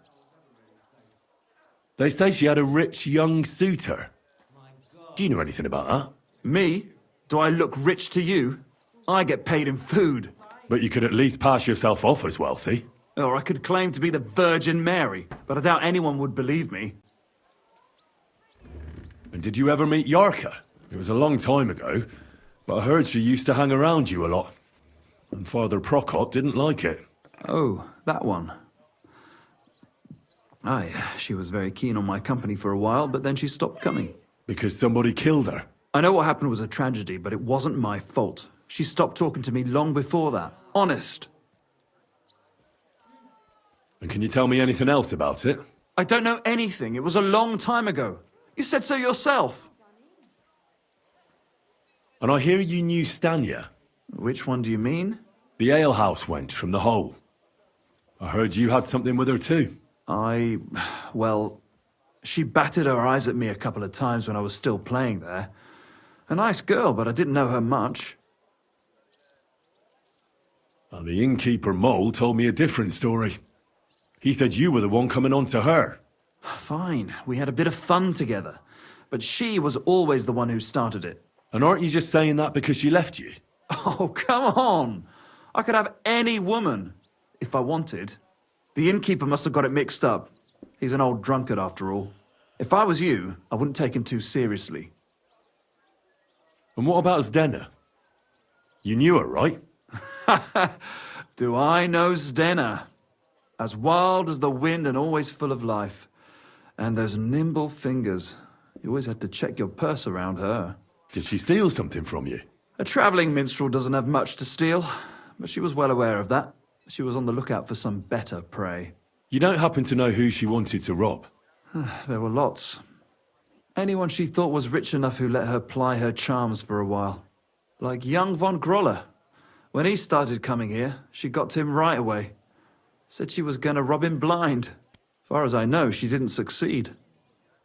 They say she had a rich young suitor. Do you know anything about that? Me? Do I look rich to you? I get paid in food. But you could at least pass yourself off as wealthy. Or I could claim to be the Virgin Mary, but I doubt anyone would believe me. And did you ever meet Yarka? It was a long time ago, but I heard she used to hang around you a lot. And Father Prokop didn't like it. Oh, that one. Aye, she was very keen on my company for a while, but then she stopped coming. Because somebody killed her? I know what happened was a tragedy, but it wasn't my fault. She stopped talking to me long before that. Honest. And can you tell me anything else about it? I don't know anything. It was a long time ago. You said so yourself. And I hear you knew Stanya. Which one do you mean? The alehouse wench from the hole. I heard you had something with her too. Well, she batted her eyes at me a couple of times when I was still playing there. A nice girl, but I didn't know her much. And the innkeeper Mole told me a different story. He said you were the one coming on to her. Fine, we had a bit of fun together. But she was always the one who started it. And aren't you just saying that because she left you? Oh, come on! I could have any woman, if I wanted. The innkeeper must have got it mixed up. He's an old drunkard after all. If I was you, I wouldn't take him too seriously. And what about Zdena? You knew her, right? Do I know Zdena? As wild as the wind and always full of life. And those nimble fingers. You always had to check your purse around her. Did she steal something from you? A travelling minstrel doesn't have much to steal, but she was well aware of that. She was on the lookout for some better prey. You don't happen to know who she wanted to rob? There were lots. Anyone she thought was rich enough who let her ply her charms for a while. Like young von Groller. When he started coming here, she got to him right away. Said she was gonna rob him blind. Far as I know, she didn't succeed.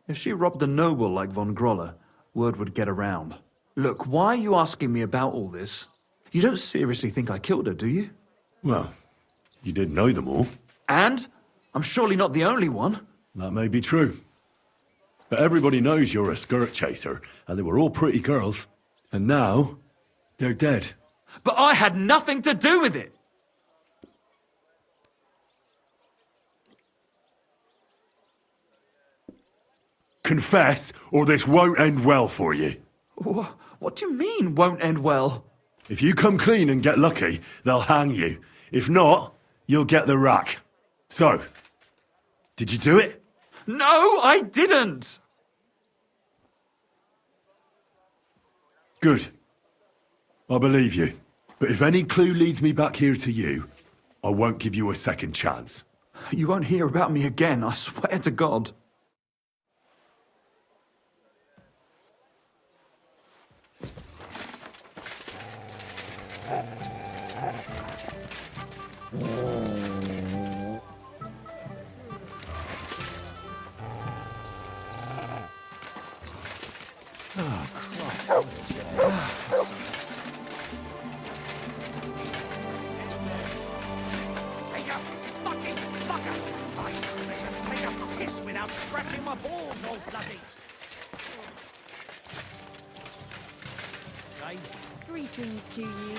If she robbed a noble like von Groller, word would get around. Look, why are you asking me about all this? You don't seriously think I killed her, do you? Well, you did know them all. And? I'm surely not the only one. That may be true. But everybody knows you're a skirt chaser, and they were all pretty girls. And now, they're dead. But I had nothing to do with it! Confess, or this won't end well for you. What do you mean, won't end well? If you come clean and get lucky, they'll hang you. If not, you'll get the rack. So, did you do it? No, I didn't! Good. I believe you. But if any clue leads me back here to you, I won't give you a second chance. You won't hear about me again, I swear to God. Scratching my balls all bloody. Okay. Greetings to you.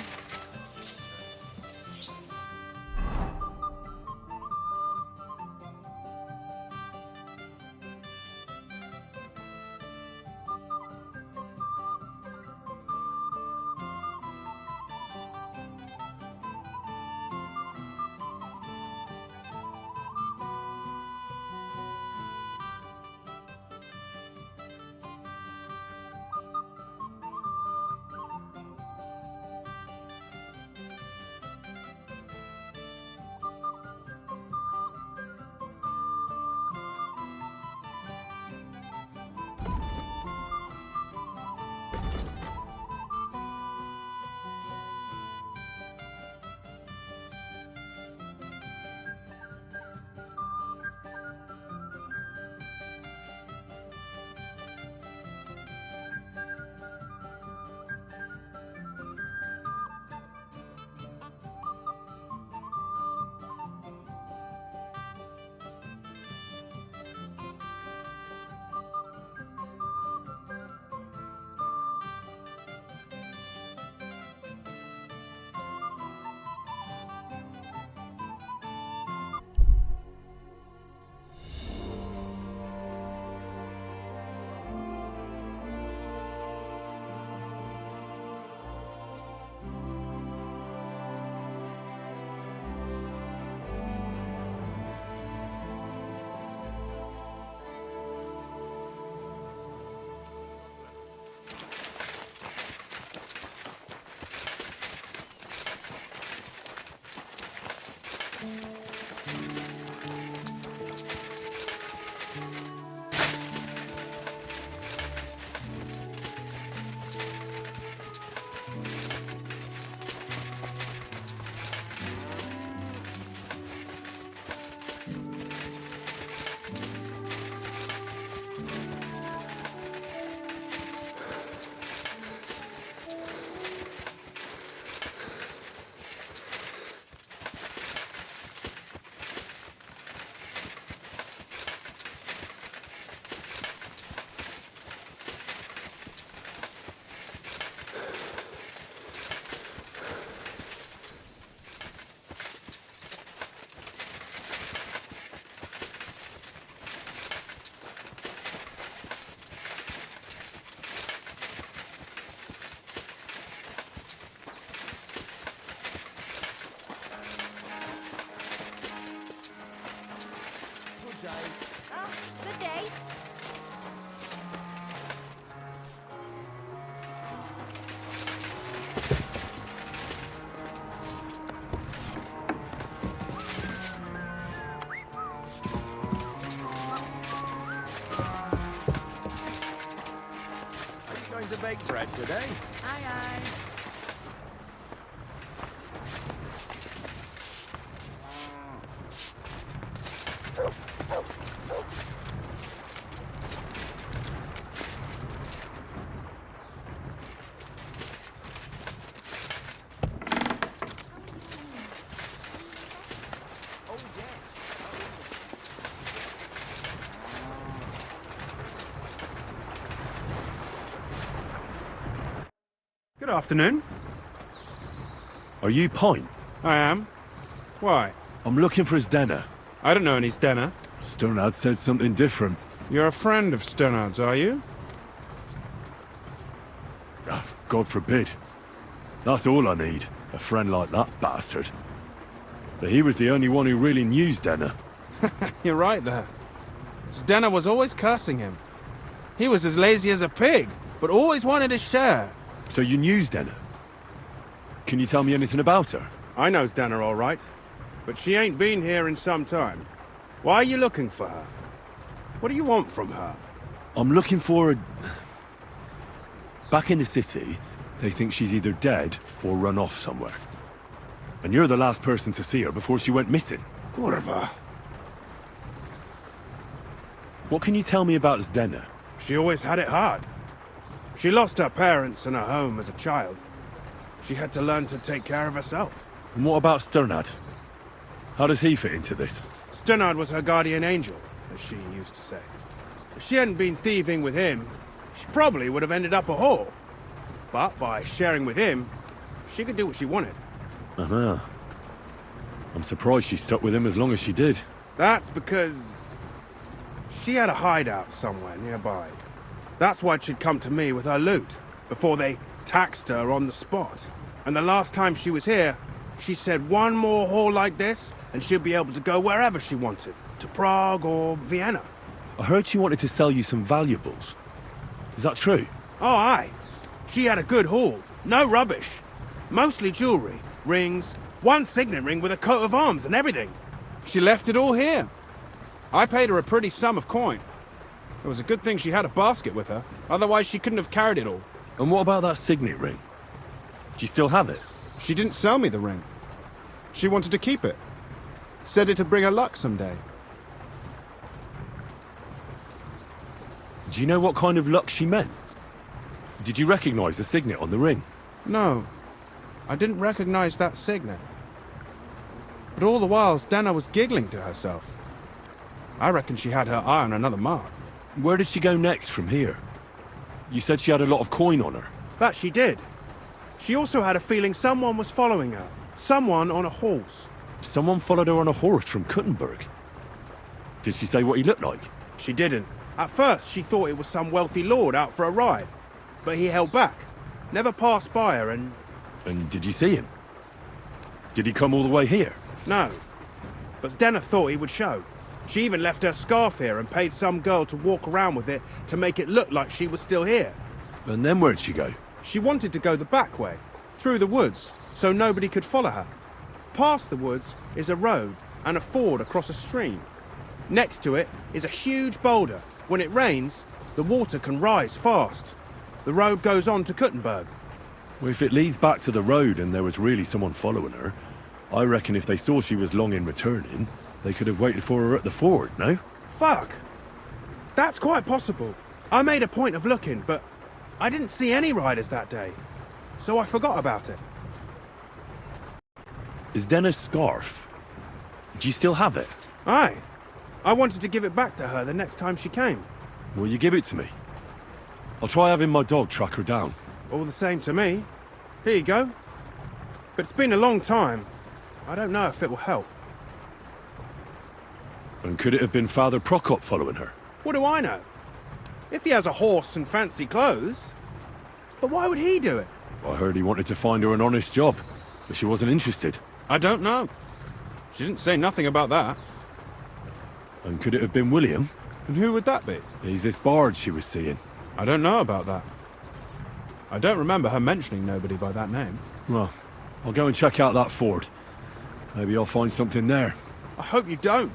say. Oh, good day. Are you going to bake bread today? Aye, aye. Good afternoon. Are you Pint? I am. Why? I'm looking for Zdena. I don't know any Stena. Sternad said something different. You're a friend of Sternard's, are you? Ah, God forbid. That's all I need. A friend like that bastard. But he was the only one who really knew Zdena. You're right there. Stena was always cursing him. He was as lazy as a pig, but always wanted his share. So you knew Zdena? Can you tell me anything about her? I know Stena all right, but she ain't been here in some time. Why are you looking for her? What do you want from her? I'm looking for a... Back in the city, they think she's either dead or run off somewhere. And you're the last person to see her before she went missing. Kurva. What can you tell me about Zdena? She always had it hard. She lost her parents and her home as a child. She had to learn to take care of herself. And what about Sternad? How does he fit into this? Sternard was her guardian angel, as she used to say. If she hadn't been thieving with him, she probably would have ended up a whore. But by sharing with him, she could do what she wanted. Uh-huh. I'm surprised she stuck with him as long as she did. That's because she had a hideout somewhere nearby. That's why she'd come to me with her loot, before they taxed her on the spot. And the last time she was here, she said one more haul like this, and she'd be able to go wherever she wanted. To Prague or Vienna. I heard she wanted to sell you some valuables. Is that true? Oh, aye. She had a good haul. No rubbish. Mostly jewelry, rings, one signet ring with a coat of arms and everything. She left it all here. I paid her a pretty sum of coin. It was a good thing she had a basket with her, otherwise she couldn't have carried it all. And what about that signet ring? Do you still have it? She didn't sell me the ring. She wanted to keep it. Said it'd bring her luck someday. Do you know what kind of luck she meant? Did you recognize the signet on the ring? No, I didn't recognize that signet. But all the while, Stena was giggling to herself. I reckon she had her eye on another mark. Where did she go next from here? You said she had a lot of coin on her. That she did. She also had a feeling someone was following her. Someone on a horse. Someone followed her on a horse from Kuttenberg. Did she say what he looked like? She didn't. At first, she thought it was some wealthy lord out for a ride. But he held back. Never passed by her and... And did you see him? Did he come all the way here? No. But Stena thought he would show. She even left her scarf here and paid some girl to walk around with it to make it look like she was still here. And then where'd she go? She wanted to go the back way, through the woods, so nobody could follow her. Past the woods is a road and a ford across a stream. Next to it is a huge boulder. When it rains, the water can rise fast. The road goes on to Kuttenberg. Well, if it leads back to the road and there was really someone following her, I reckon if they saw she was long in returning, they could have waited for her at the ford, no? Fuck! That's quite possible. I made a point of looking, but I didn't see any riders that day, so I forgot about it. Is Dena's scarf? Do you still have it? Aye. I wanted to give it back to her the next time she came. Will you give it to me? I'll try having my dog track her down. All the same to me. Here you go. But it's been a long time. I don't know if it will help. And could it have been Father Prokop following her? What do I know? If he has a horse and fancy clothes. But why would he do it? I heard he wanted to find her an honest job, but she wasn't interested. I don't know. She didn't say nothing about that. And could it have been William? And who would that be? He's this bard she was seeing. I don't know about that. I don't remember her mentioning nobody by that name. Well, I'll go and check out that fort. Maybe I'll find something there. I hope you don't.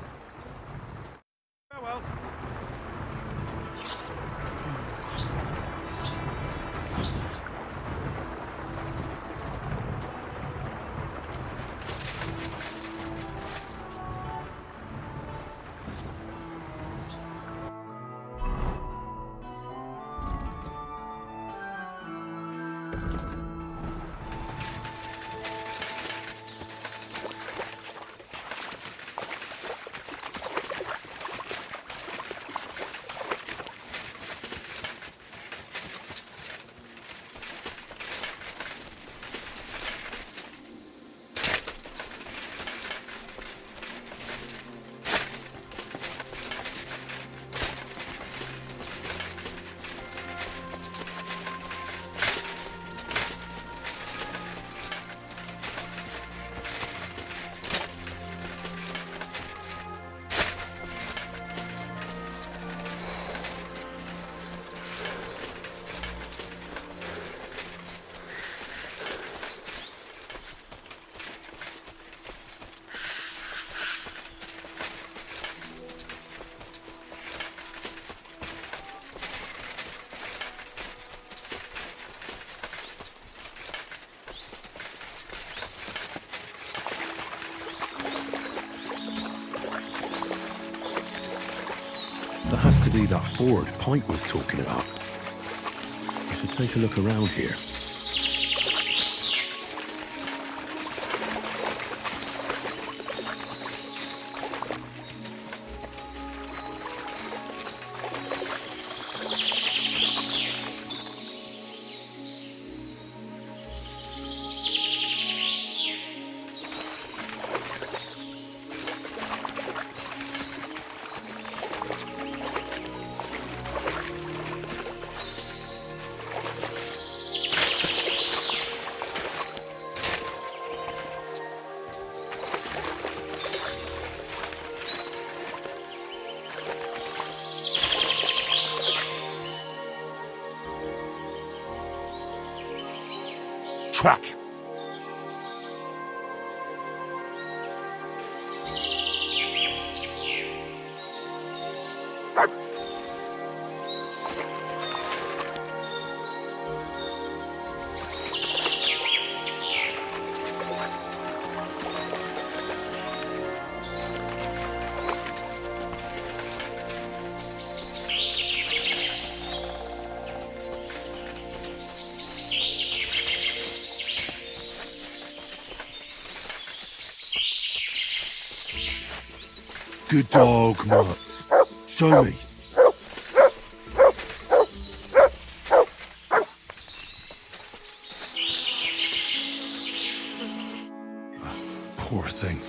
That has to be that ford Pike was talking about. I should take a look around here. Truck. Good dog, Mutz. Show me. Poor thing.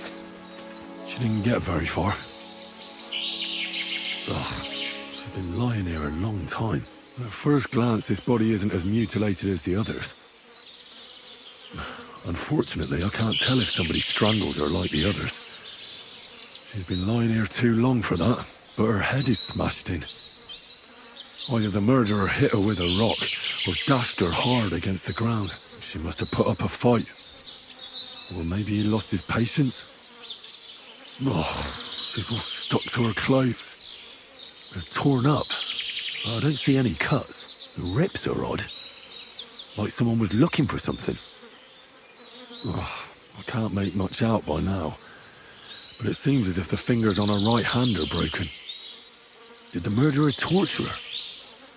She didn't get very far. Ugh, she's been lying here a long time. At first glance, this body isn't as mutilated as the others. Unfortunately, I can't tell if somebody strangled her like the others. She's been lying here too long for that, but her head is smashed in. Either the murderer hit her with a rock, or dashed her hard against the ground. She must have put up a fight. Or maybe he lost his patience. Oh, she's all stuck to her clothes. They're torn up. I don't see any cuts. The rips are odd. Like someone was looking for something. Oh, I can't make much out by now. But it seems as if the fingers on her right hand are broken. Did the murderer torture her?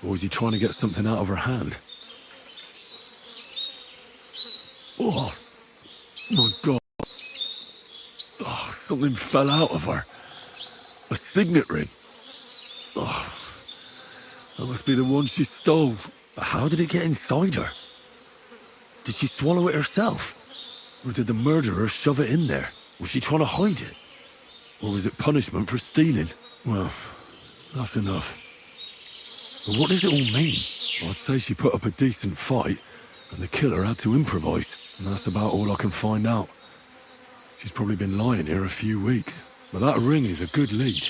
Or was he trying to get something out of her hand? Oh, my God. Oh, something fell out of her. A signet ring. Oh, that must be the one she stole. How did it get inside her? Did she swallow it herself? Or did the murderer shove it in there? Was she trying to hide it? Or was it punishment for stealing? Well, that's enough. But what does it all mean? I'd say she put up a decent fight, and the killer had to improvise. And that's about all I can find out. She's probably been lying here a few weeks. But that ring is a good lead.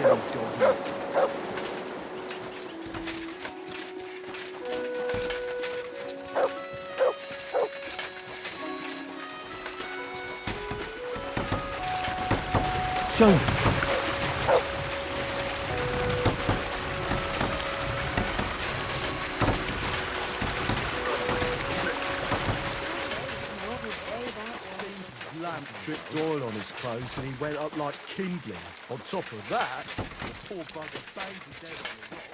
silly doggy. Show. Lamp tripped oil on his clothes and he went up like kindling. On top of that, the poor bugger banged his head on the rock.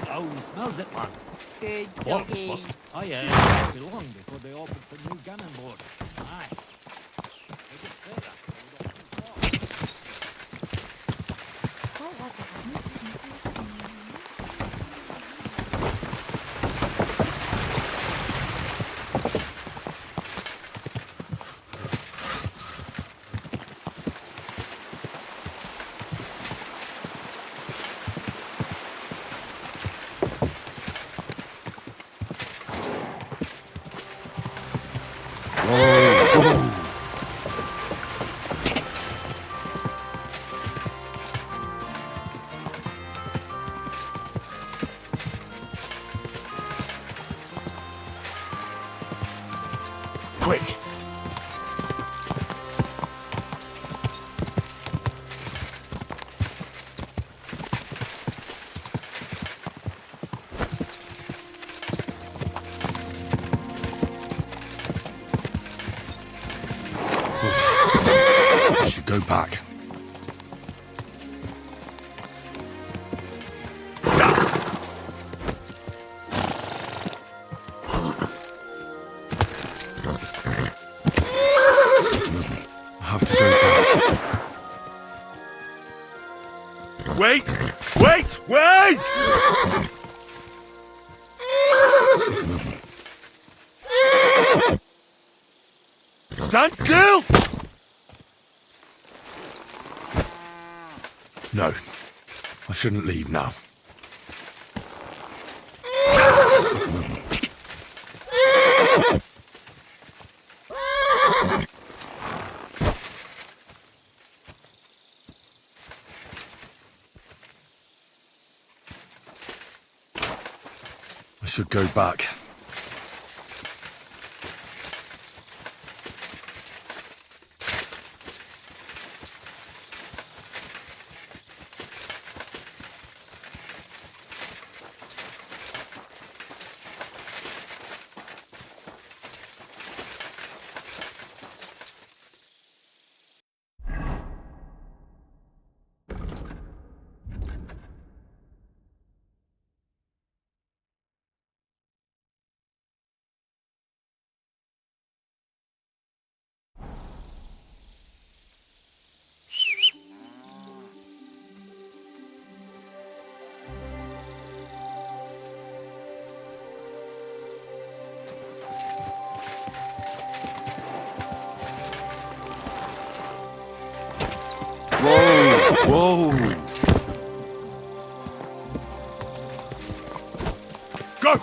Oh, smells it, man. Good What? doggy. What? Oh, yeah. It'll be long before they open the new gunning board. Aye. They just say that. What was it? Quick! I should go back. I have to go back. Wait! Wait! Wait! Stand still! No, I shouldn't leave now. I should go back. Whoa! Go!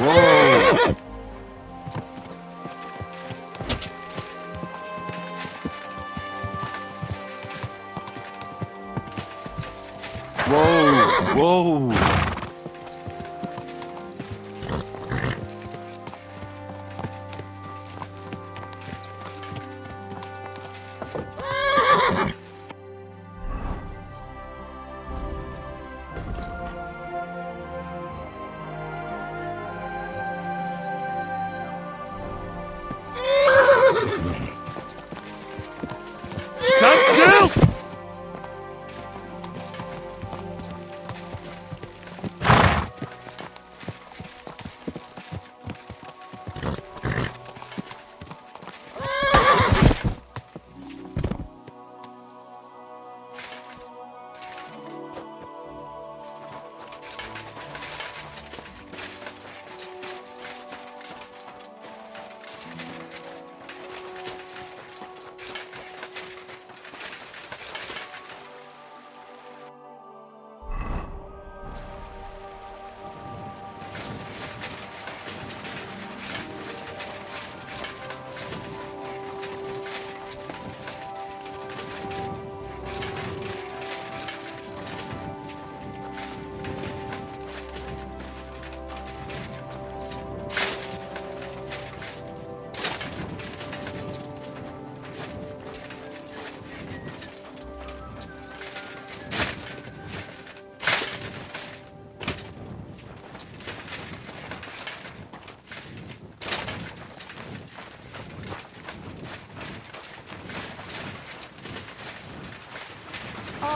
Whoa! Whoa! Whoa! Stand still!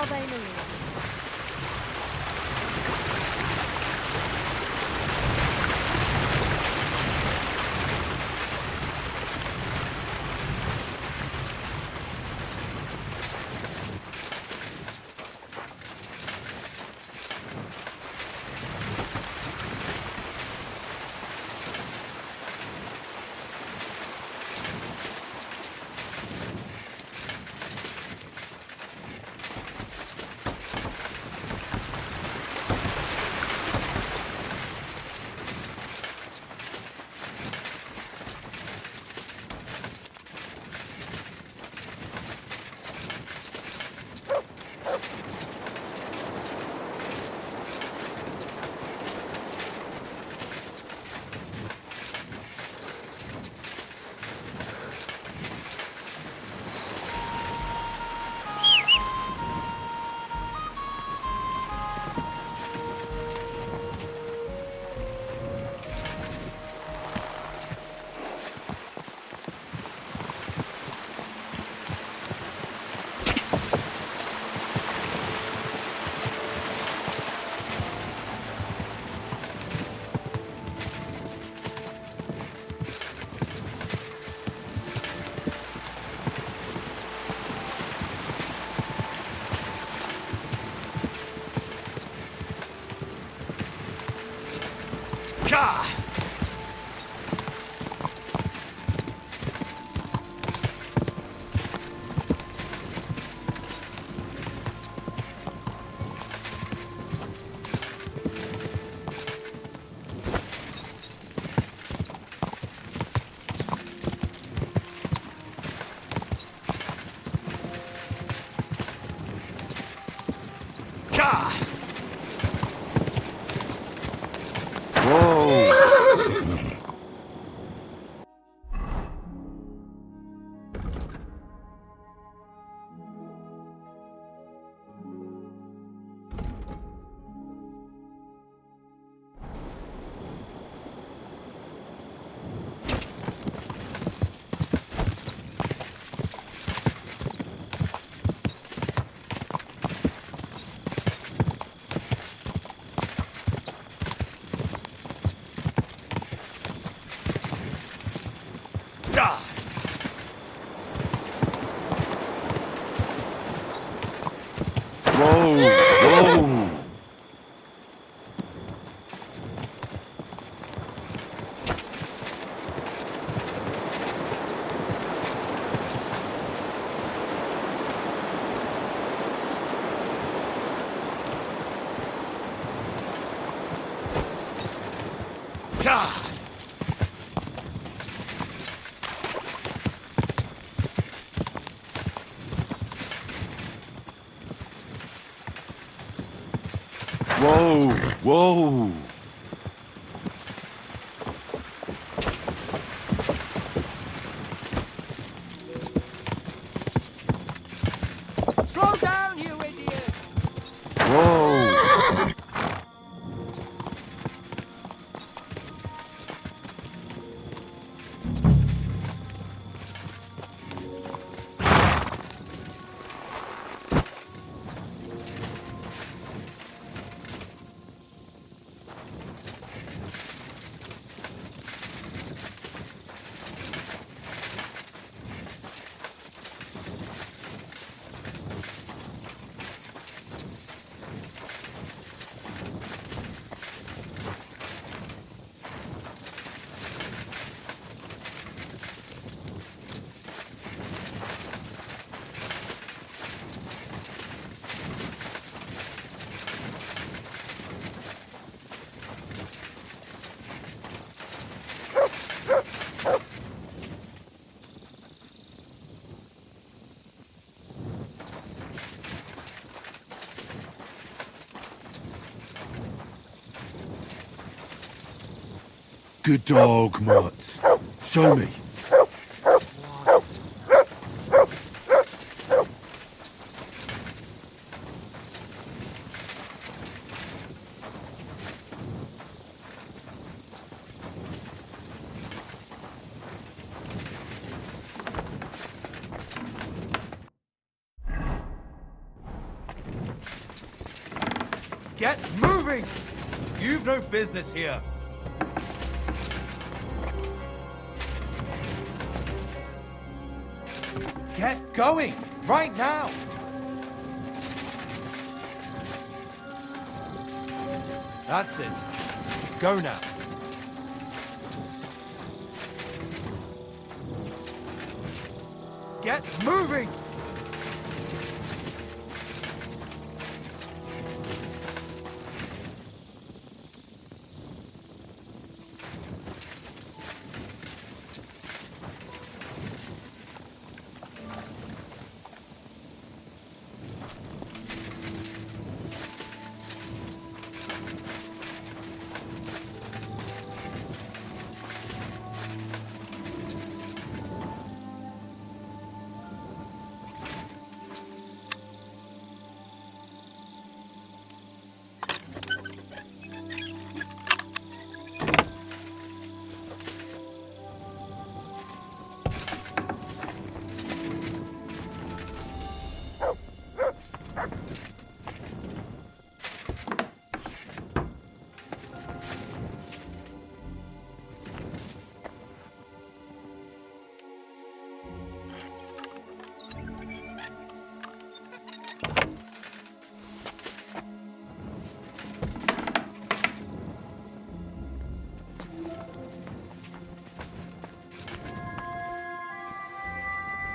Ave Maria. Whoa, whoa. Slow down, you idiot! Whoa. Good dog, Mutt. Show me. moving! You've no business here. Get going! Right now! That's it. Go now. Get moving!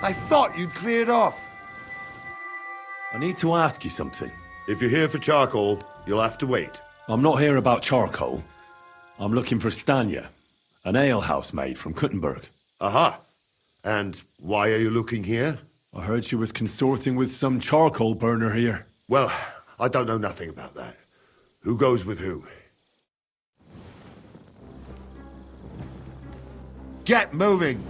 I thought you'd cleared off. I need to ask you something. If you're here for charcoal, you'll have to wait. I'm not here about charcoal. I'm looking for Stanya, an alehouse maid from Kuttenberg. Aha. And why are you looking here? I heard she was consorting with some charcoal burner here. Well, I don't know nothing about that. Who goes with who? Get moving!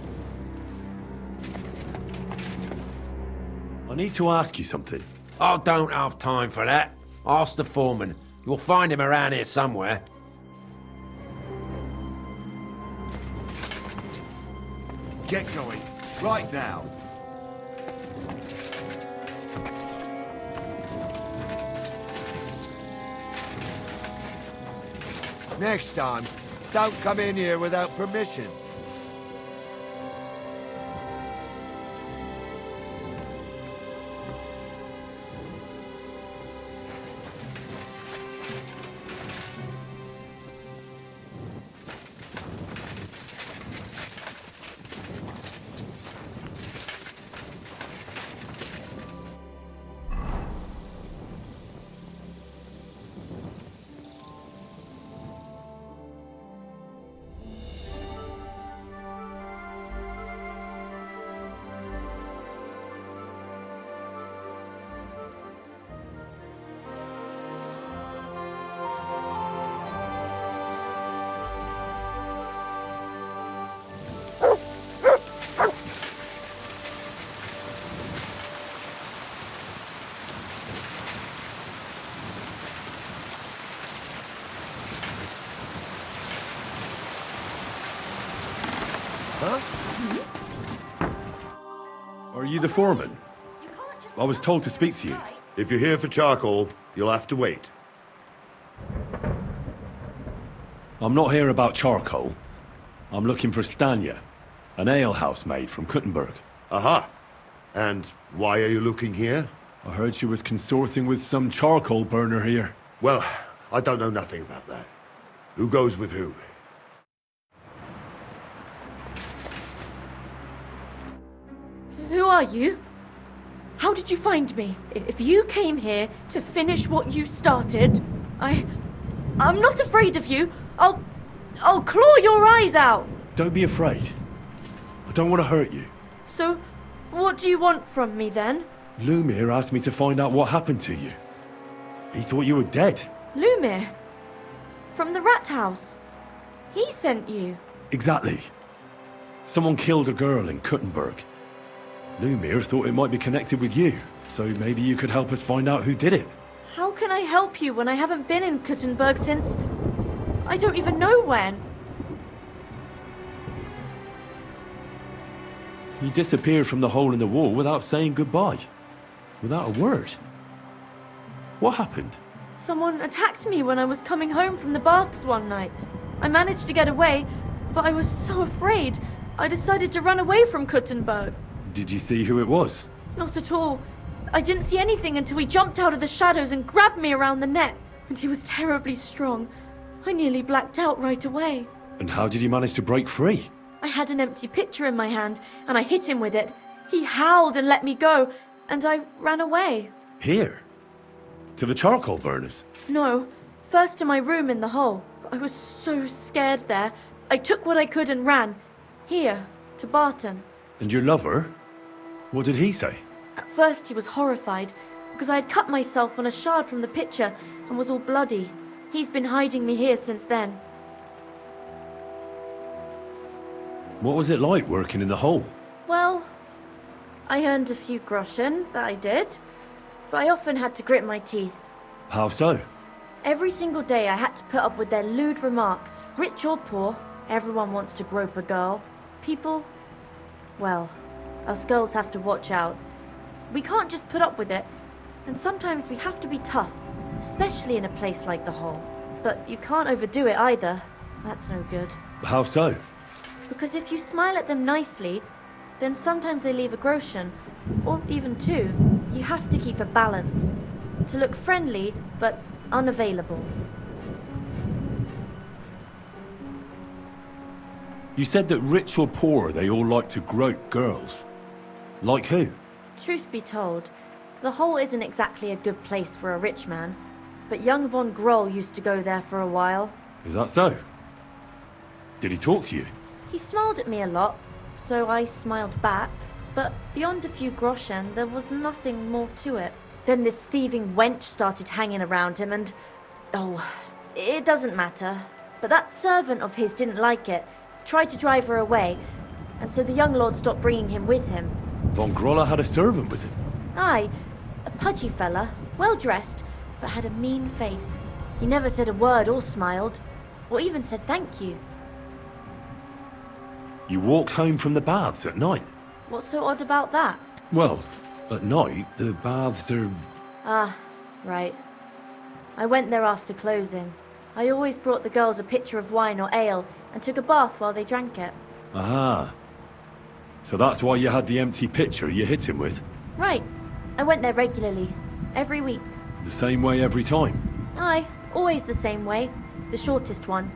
I need to ask you something. I don't have time for that. Ask the foreman. You'll find him around here somewhere. Get going. Right now. Next time, don't come in here without permission. Are you the foreman? I was told to speak to you. If you're here for charcoal, you'll have to wait. I'm not here about charcoal. I'm looking for Stanya, an alehouse maid from Kuttenberg. Aha. And why are you looking here? I heard she was consorting with some charcoal burner here. Well, I don't know nothing about that. Who goes with who? Who are you? How did you find me? If you came here to finish what you started, I'm not afraid of you. I'll claw your eyes out. Don't be afraid. I don't want to hurt you. So, what do you want from me then? Lumir asked me to find out what happened to you. He thought you were dead. Lumir? From the rat house? He sent you? Exactly. Someone killed a girl in Kuttenberg. Lumir thought it might be connected with you, so maybe you could help us find out who did it. How can I help you when I haven't been in Kuttenberg since... I don't even know when. You disappeared from the hole in the wall without saying goodbye. Without a word. What happened? Someone attacked me when I was coming home from the baths one night. I managed to get away, but I was so afraid. I decided to run away from Kuttenberg. Did you see who it was? Not at all. I didn't see anything until he jumped out of the shadows and grabbed me around the neck. And he was terribly strong. I nearly blacked out right away. And how did you manage to break free? I had an empty pitcher in my hand, and I hit him with it. He howled and let me go, and I ran away. Here? To the charcoal burners? No, first to my room in the hole. I was so scared there. I took what I could and ran. Here, to Barton. And your lover? What did he say? At first he was horrified, because I had cut myself on a shard from the pitcher and was all bloody. He's been hiding me here since then. What was it like working in the hole? Well, I earned a few groschen, that I did, but I often had to grit my teeth. How so? Every single day I had to put up with their lewd remarks. Rich or poor, everyone wants to grope a girl. People, well, us girls have to watch out. We can't just put up with it, and sometimes we have to be tough, especially in a place like the hole. But you can't overdo it either. That's no good. How so? Because if you smile at them nicely, then sometimes they leave a groschen, or even two. You have to keep a balance. To look friendly, but unavailable. You said that rich or poor, they all like to grope girls. Like who? Truth be told, the hole isn't exactly a good place for a rich man, but young von Groll used to go there for a while. Is that so? Did he talk to you? He smiled at me a lot, so I smiled back, but beyond a few groschen, there was nothing more to it. Then this thieving wench started hanging around him and... oh, it doesn't matter. But that servant of his didn't like it, tried to drive her away, and so the young lord stopped bringing him with him. Von Groller had a servant with him? Aye, a pudgy fella, well-dressed, but had a mean face. He never said a word or smiled, or even said thank you. You walked home from the baths at night? What's so odd about that? Well, at night, the baths are... Ah, right. I went there after closing. I always brought the girls a pitcher of wine or ale and took a bath while they drank it. Aha. So that's why you had the empty pitcher you hit him with? Right. I went there regularly. Every week. The same way every time? Aye, always the same way. The shortest one.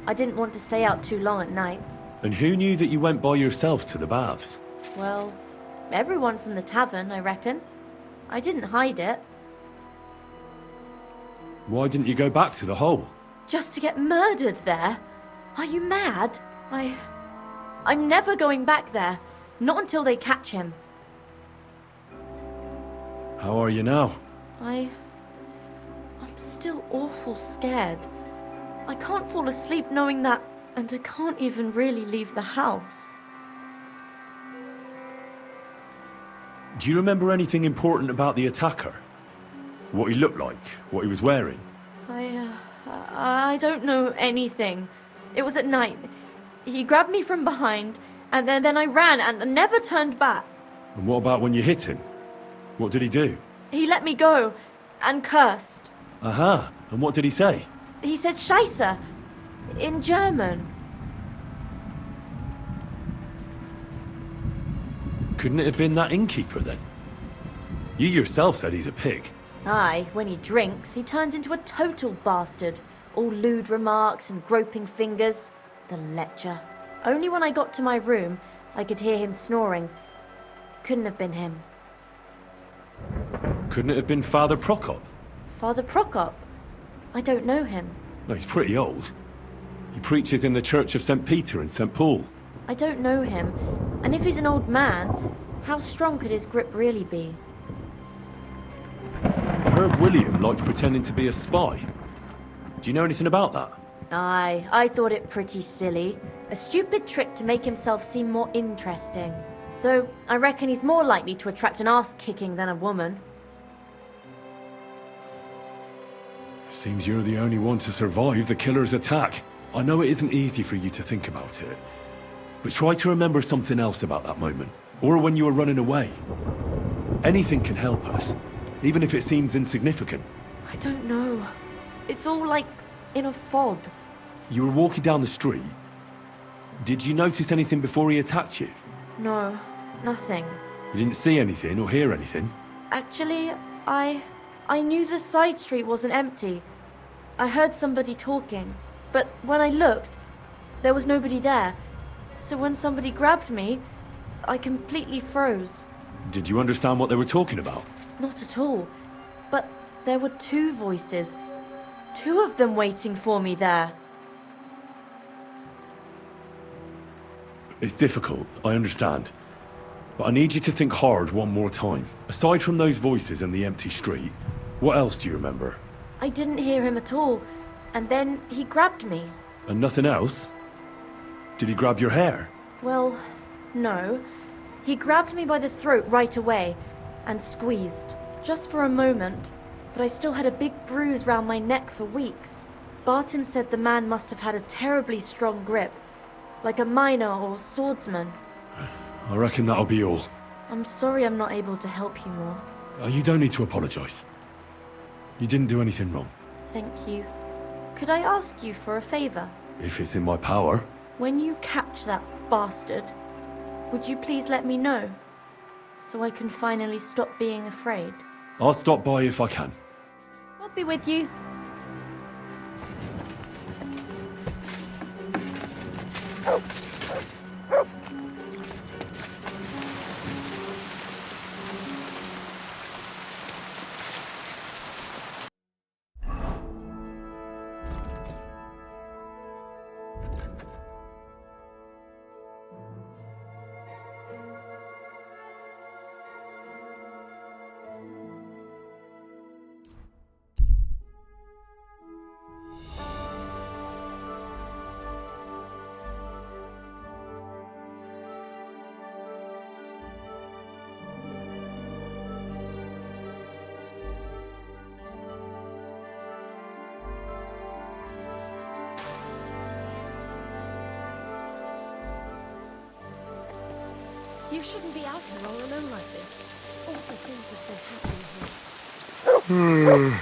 I didn't want to stay out too long at night. And who knew that you went by yourself to the baths? Well, everyone from the tavern, I reckon. I didn't hide it. Why didn't you go back to the hole? Just to get murdered there? Are you mad? I'm never going back there. Not until they catch him. How are you now? I'm still awful scared. I can't fall asleep knowing that, and I can't even really leave the house. Do you remember anything important about the attacker? What he looked like? What he was wearing? I don't know anything. It was at night. He grabbed me from behind, and then I ran and never turned back. And what about when you hit him? What did he do? He let me go, and cursed. Aha, and what did he say? He said Scheisse, in German. Couldn't it have been that innkeeper then? You yourself said he's a pig. Aye, when he drinks, he turns into a total bastard. All lewd remarks and groping fingers. The lecher. Only when I got to my room, I could hear him snoring. Couldn't have been him. Couldn't it have been Father Prokop? Father Prokop? I don't know him. No, he's pretty old. He preaches in the Church of St. Peter and St. Paul. I don't know him. And if he's an old man, how strong could his grip really be? I heard William liked pretending to be a spy. Do you know anything about that? Aye, I thought it pretty silly. A stupid trick to make himself seem more interesting. Though, I reckon he's more likely to attract an ass-kicking than a woman. Seems you're the only one to survive the killer's attack. I know it isn't easy for you to think about it, but try to remember something else about that moment, or when you were running away. Anything can help us, even if it seems insignificant. I I don't know. It's all like in a fog. You were walking down the street. Did you notice anything before he attacked you? No, nothing. You didn't see anything or hear anything? Actually, I knew the side street wasn't empty. I heard somebody talking, but when I looked, there was nobody there. So when somebody grabbed me, I completely froze. Did you understand what they were talking about? Not at all. But there were two voices. Two of them waiting for me there. It's difficult, I understand. But I need you to think hard one more time. Aside from those voices and the empty street, what else do you remember? I didn't hear him at all, and then he grabbed me. And nothing else? Did he grab your hair? Well, no. He grabbed me by the throat right away and squeezed, just for a moment, but I still had a big bruise round my neck for weeks. Barton said the man must have had a terribly strong grip, like a miner or swordsman. I reckon that'll be all. I'm sorry I'm not able to help you more. You don't need to apologize. You didn't do anything wrong. Thank you. Could I ask you for a favor? If it's in my power. When you catch that bastard, would you please let me know? So I can finally stop being afraid. I'll stop by if I can. I'll be with you. You shouldn't be out here all alone like this. Awful things have been happening here.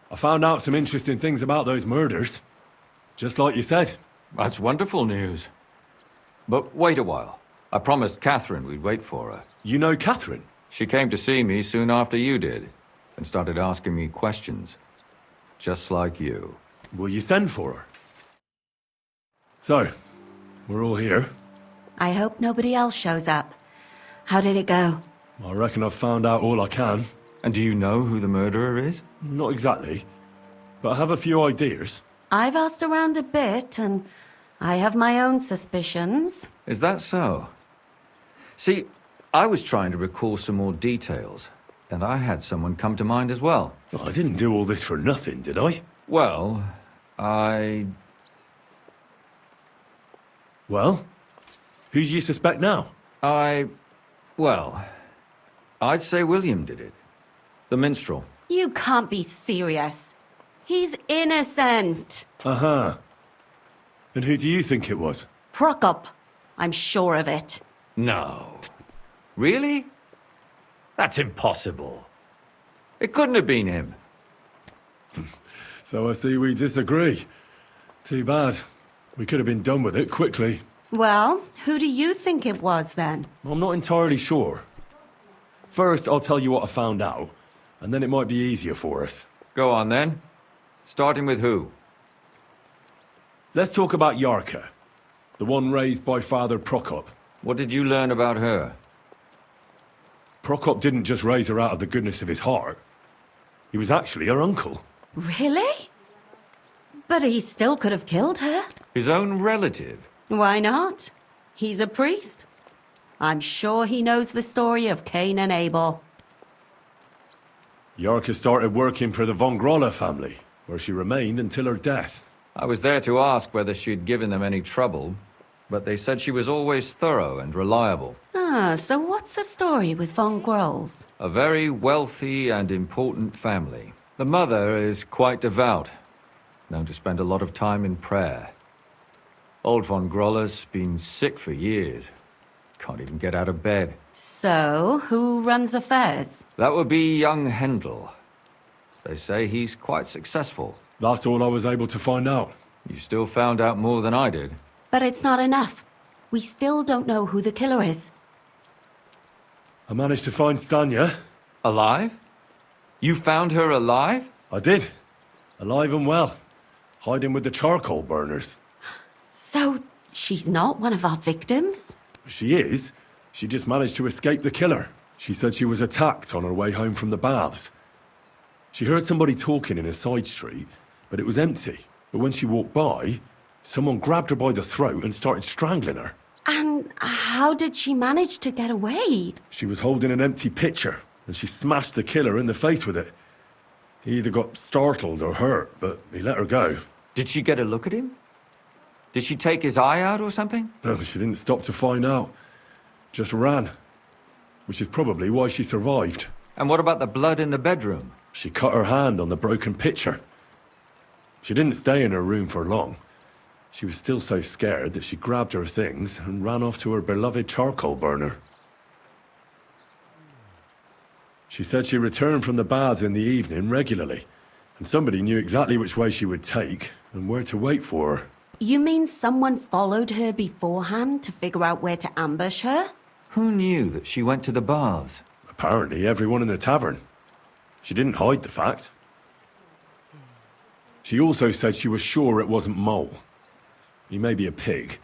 I found out some interesting things about those murders. Just like you said. That's wonderful news. But wait a while. I promised Catherine we'd wait for her. You know Catherine? She came to see me soon after you did, and started asking me questions. Just like you. Will you send for her? So, we're all here. I hope nobody else shows up. How did it go? I reckon I've found out all I can. And do you know who the murderer is? Not exactly, but I have a few ideas. I've asked around a bit, and I have my own suspicions. Is that so? See, I was trying to recall some more details, and I had someone come to mind as well. I didn't do all this for nothing, did I? Well, Well? Who do you suspect now? Well, I'd say William did it. The minstrel. You can't be serious. He's innocent. Uh-huh. And who do you think it was? Prokop. I'm sure of it. No. Really? That's impossible. It couldn't have been him. So I see we disagree. Too bad. We could have been done with it quickly. Well, who do you think it was then? I'm not entirely sure. First, I'll tell you what I found out, and then it might be easier for us. Go on then. Starting with who? Let's talk about Yarka, the one raised by Father Prokop. What did you learn about her? Prokop didn't just raise her out of the goodness of his heart. He was actually her uncle. Really? But he still could have killed her. His own relative? Why not? He's a priest. I'm sure he knows the story of Cain and Abel. Yarka started working for the von Grolle family, where she remained until her death. I was there to ask whether she'd given them any trouble, but they said she was always thorough and reliable. Ah, so what's the story with von Grolls? A very wealthy and important family. The mother is quite devout, known to spend a lot of time in prayer. Old von Groller's been sick for years. Can't even get out of bed. So, who runs affairs? That would be young Hendel. They say he's quite successful. That's all I was able to find out. You still found out more than I did. But it's not enough. We still don't know who the killer is. I managed to find Stanya. Alive? You found her alive? I did. Alive and well. Hiding with the charcoal burners. So, she's not one of our victims? She is. She just managed to escape the killer. She said she was attacked on her way home from the baths. She heard somebody talking in a side street, but it was empty. But when she walked by, someone grabbed her by the throat and started strangling her. And how did she manage to get away? She was holding an empty pitcher, and she smashed the killer in the face with it. He either got startled or hurt, but he let her go. Did she get a look at him? Did she take his eye out or something? No, she didn't stop to find out. Just ran. Which is probably why she survived. And what about the blood in the bedroom? She cut her hand on the broken pitcher. She didn't stay in her room for long. She was still so scared that she grabbed her things and ran off to her beloved charcoal burner. She said she returned from the baths in the evening regularly, and somebody knew exactly which way she would take and where to wait for her. You mean someone followed her beforehand to figure out where to ambush her? Who knew that she went to the baths? Apparently everyone in the tavern. She didn't hide the fact. She also said she was sure it wasn't Mole. He may be a pig,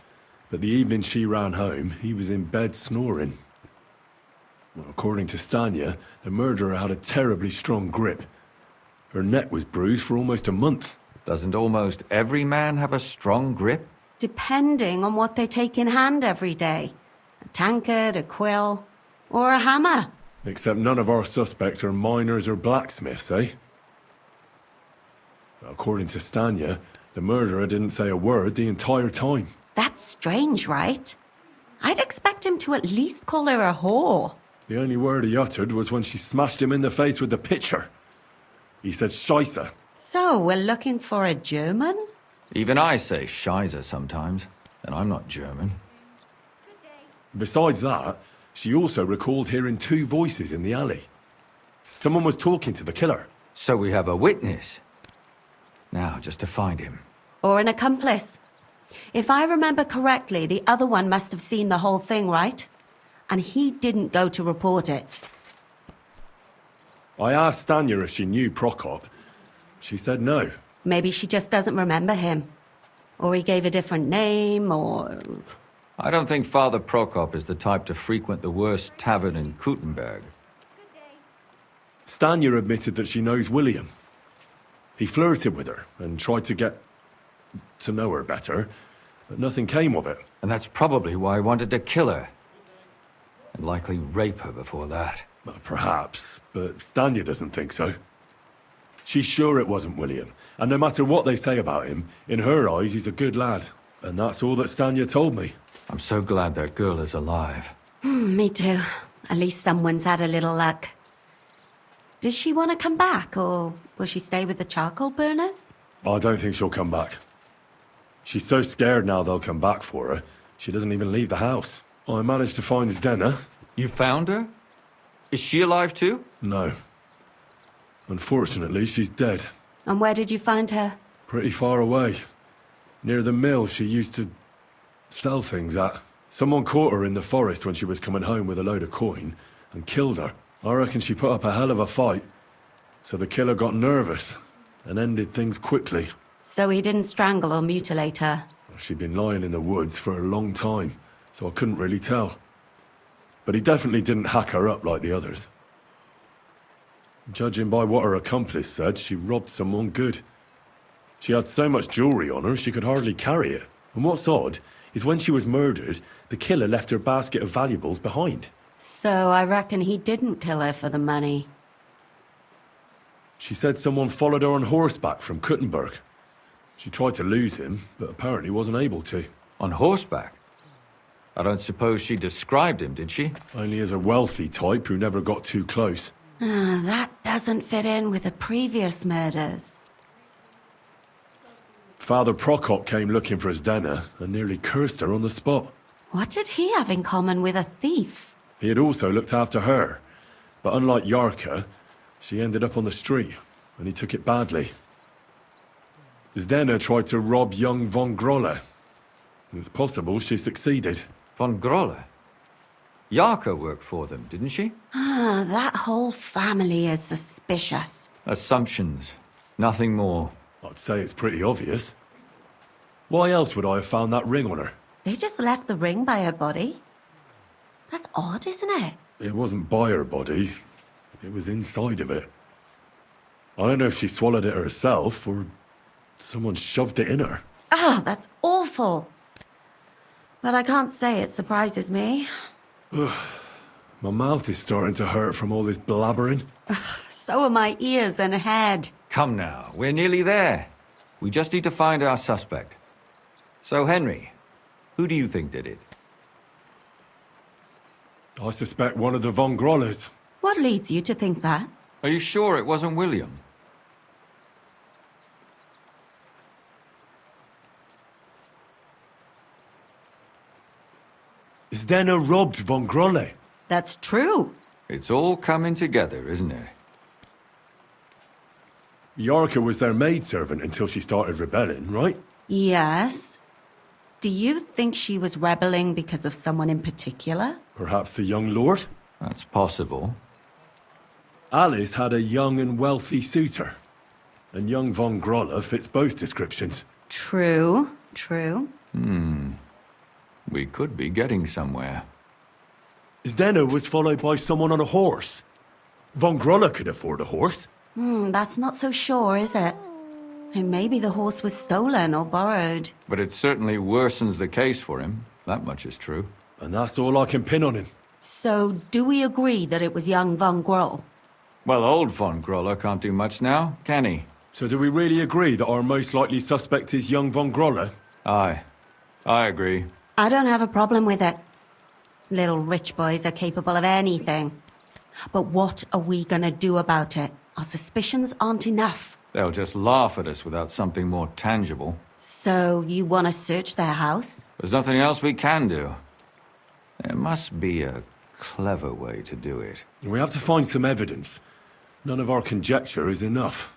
but the evening she ran home, he was in bed snoring. Well, according to Stanya, the murderer had a terribly strong grip. Her neck was bruised for almost a month. Doesn't almost every man have a strong grip? Depending on what they take in hand every day. A tankard, a quill, or a hammer. Except none of our suspects are miners or blacksmiths, eh? According to Stanya, the murderer didn't say a word the entire time. That's strange, right? I'd expect him to at least call her a whore. The only word he uttered was when she smashed him in the face with the pitcher. He said Scheisse. So, we're looking for a German? Even I say Scheiße sometimes, and I'm not German. Besides that, she also recalled hearing two voices in the alley. Someone was talking to the killer. So we have a witness. Now, just to find him. Or an accomplice. If I remember correctly, the other one must have seen the whole thing, right? And he didn't go to report it. I asked Stanya if she knew Prokop. She said no. Maybe she just doesn't remember him. Or he gave a different name, or... I don't think Father Prokop is the type to frequent the worst tavern in Kuttenberg. Stanya admitted that she knows William. He flirted with her and tried to get to know her better, but nothing came of it. And that's probably why he wanted to kill her. And likely rape her before that. Well, perhaps, but Stanya doesn't think so. She's sure it wasn't William, and no matter what they say about him, in her eyes he's a good lad. And that's all that Stanya told me. I'm so glad that girl is alive. Me too. At least someone's had a little luck. Does she want to come back, or will she stay with the charcoal burners? I don't think she'll come back. She's so scared now they'll come back for her, she doesn't even leave the house. I managed to find Zdena. You found her? Is she alive too? No. Unfortunately, she's dead. And where did you find her? Pretty far away. Near the mill she used to sell things at. Someone caught her in the forest when she was coming home with a load of coin and killed her. I reckon she put up a hell of a fight. So the killer got nervous and ended things quickly. So he didn't strangle or mutilate her? She'd been lying in the woods for a long time, so I couldn't really tell. But he definitely didn't hack her up like the others. Judging by what her accomplice said, she robbed someone good. She had so much jewelry on her, she could hardly carry it. And what's odd is when she was murdered, the killer left her basket of valuables behind. So I reckon he didn't kill her for the money. She said someone followed her on horseback from Kuttenberg. She tried to lose him, but apparently wasn't able to. On horseback? I don't suppose she described him, did she? Only as a wealthy type who never got too close. That doesn't fit in with the previous murders. Father Prokop came looking for Zdena and nearly cursed her on the spot. What did he have in common with a thief? He had also looked after her, but unlike Yarka, she ended up on the street, and he took it badly. Zdena tried to rob young von Grolle. It's possible she succeeded. Von Grolle? Yarka worked for them, didn't she? That whole family is suspicious. Assumptions. Nothing more. I'd say it's pretty obvious. Why else would I have found that ring on her? They just left the ring by her body. That's odd, isn't it? It wasn't by her body. It was inside of it. I don't know if she swallowed it herself or someone shoved it in her. That's awful. But I can't say it surprises me. My mouth is starting to hurt from all this blabbering. So are my ears and head. Come now, we're nearly there. We just need to find our suspect. So, Henry, who do you think did it? I suspect one of the von Grolles. What leads you to think that? Are you sure it wasn't William? Zdena robbed von Grolle. That's true. It's all coming together, isn't it? Yarka was their maidservant until she started rebelling, right? Yes. Do you think she was rebelling because of someone in particular? Perhaps the young lord? That's possible. Alice had a young and wealthy suitor. And young von Grolle fits both descriptions. True. We could be getting somewhere. Zdena was followed by someone on a horse. Von Grolle could afford a horse. That's not so sure, is it? And maybe the horse was stolen or borrowed. But it certainly worsens the case for him. That much is true. And that's all I can pin on him. So, do we agree that it was young von Groll? Well, old von Grolle can't do much now, can he? So do we really agree that our most likely suspect is young von Grolle? Aye. I agree. I don't have a problem with it. Little rich boys are capable of anything. But what are we gonna do about it? Our suspicions aren't enough. They'll just laugh at us without something more tangible. So, you want to search their house? There's nothing else we can do. There must be a clever way to do it. We have to find some evidence. None of our conjecture is enough.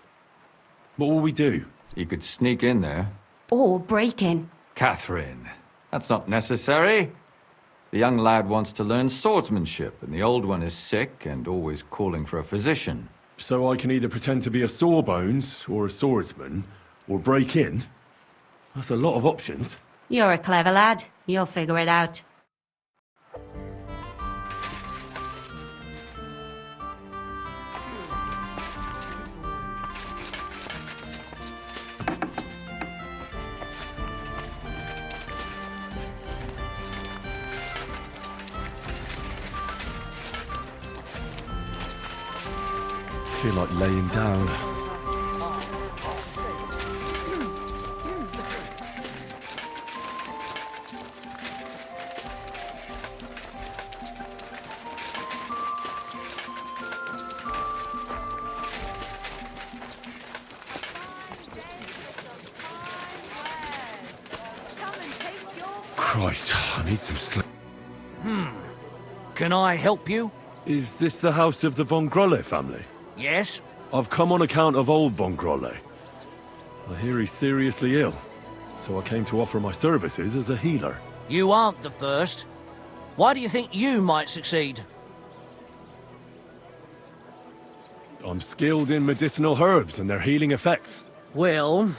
What will we do? You could sneak in there. Or break in. Catherine, that's not necessary. The young lad wants to learn swordsmanship, and the old one is sick and always calling for a physician. So I can either pretend to be a sawbones or a swordsman, or break in? That's a lot of options. You're a clever lad. You'll figure it out. I feel like laying down. Christ, I need some sleep. Can I help you? Is this the house of the von Grolle family? Yes? I've come on account of old von Grolle. I hear he's seriously ill, so I came to offer my services as a healer. You aren't the first. Why do you think you might succeed? I'm skilled in medicinal herbs and their healing effects. Well,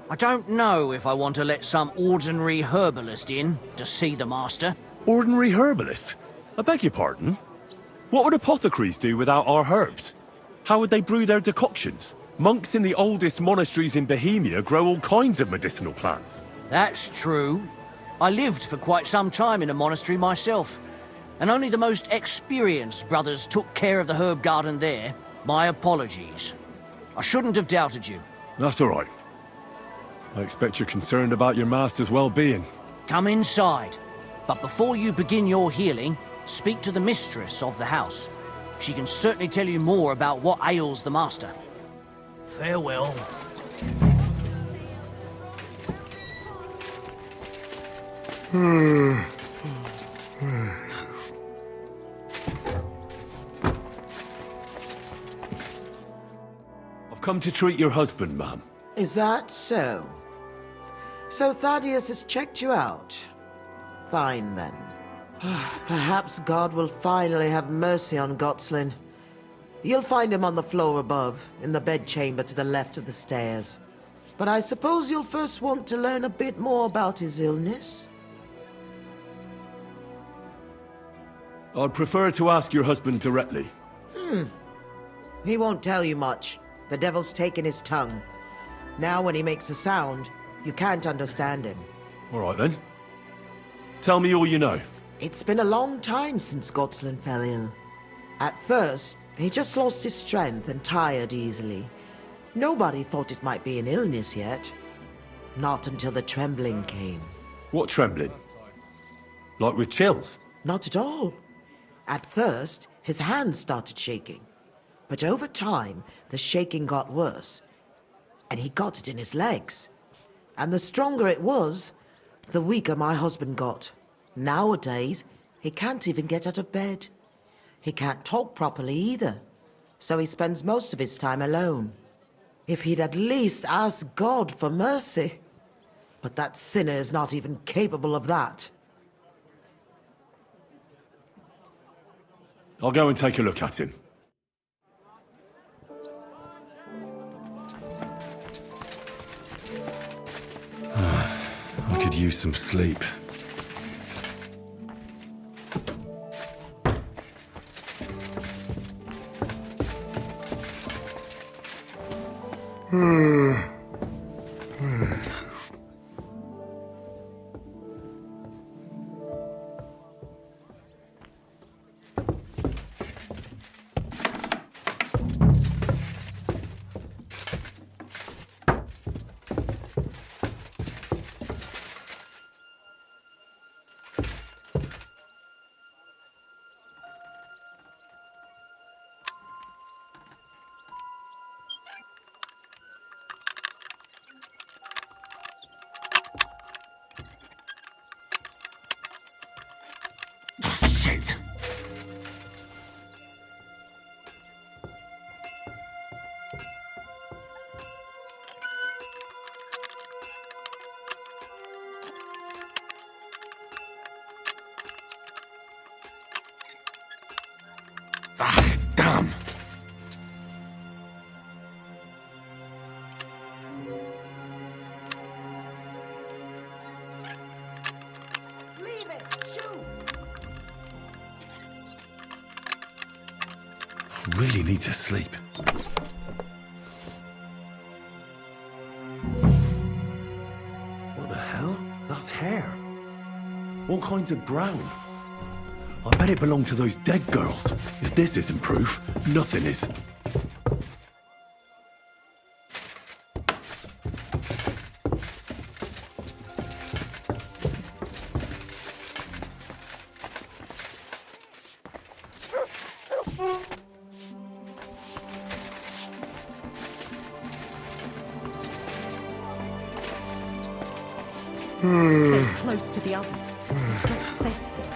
I don't know if I want to let some ordinary herbalist in to see the master. Ordinary herbalist? I beg your pardon? What would apothecaries do without our herbs? How would they brew their decoctions? Monks in the oldest monasteries in Bohemia grow all kinds of medicinal plants. That's true. I lived for quite some time in a monastery myself, and only the most experienced brothers took care of the herb garden there. My apologies. I shouldn't have doubted you. That's all right. I expect you're concerned about your master's well-being. Come inside. But before you begin your healing, speak to the mistress of the house. She can certainly tell you more about what ails the master. Farewell. I've come to treat your husband, ma'am. Is that so? So Thaddeus has checked you out? Fine then. Perhaps God will finally have mercy on Gotslin. You'll find him on the floor above, in the bedchamber to the left of the stairs. But I suppose you'll first want to learn a bit more about his illness? I'd prefer to ask your husband directly. He won't tell you much. The devil's taken his tongue. Now when he makes a sound, you can't understand him. All right then. Tell me all you know. It's been a long time since Gotslin fell ill. At first, he just lost his strength and tired easily. Nobody thought it might be an illness yet. Not until the trembling came. What trembling? Like with chills? Not at all. At first, his hands started shaking. But over time, the shaking got worse. And he got it in his legs. And the stronger it was, the weaker my husband got. Nowadays, he can't even get out of bed. He can't talk properly either. So he spends most of his time alone. If he'd at least ask God for mercy. But that sinner is not even capable of that. I'll go and take a look at him. I could use some sleep. Shit! Ah, damn! Leave it! Shoot! I really need to sleep. What the hell? That's hair. All kinds of brown. I bet it belonged to those dead girls. If this isn't proof, nothing is. Stay close to the others. It's not safe here.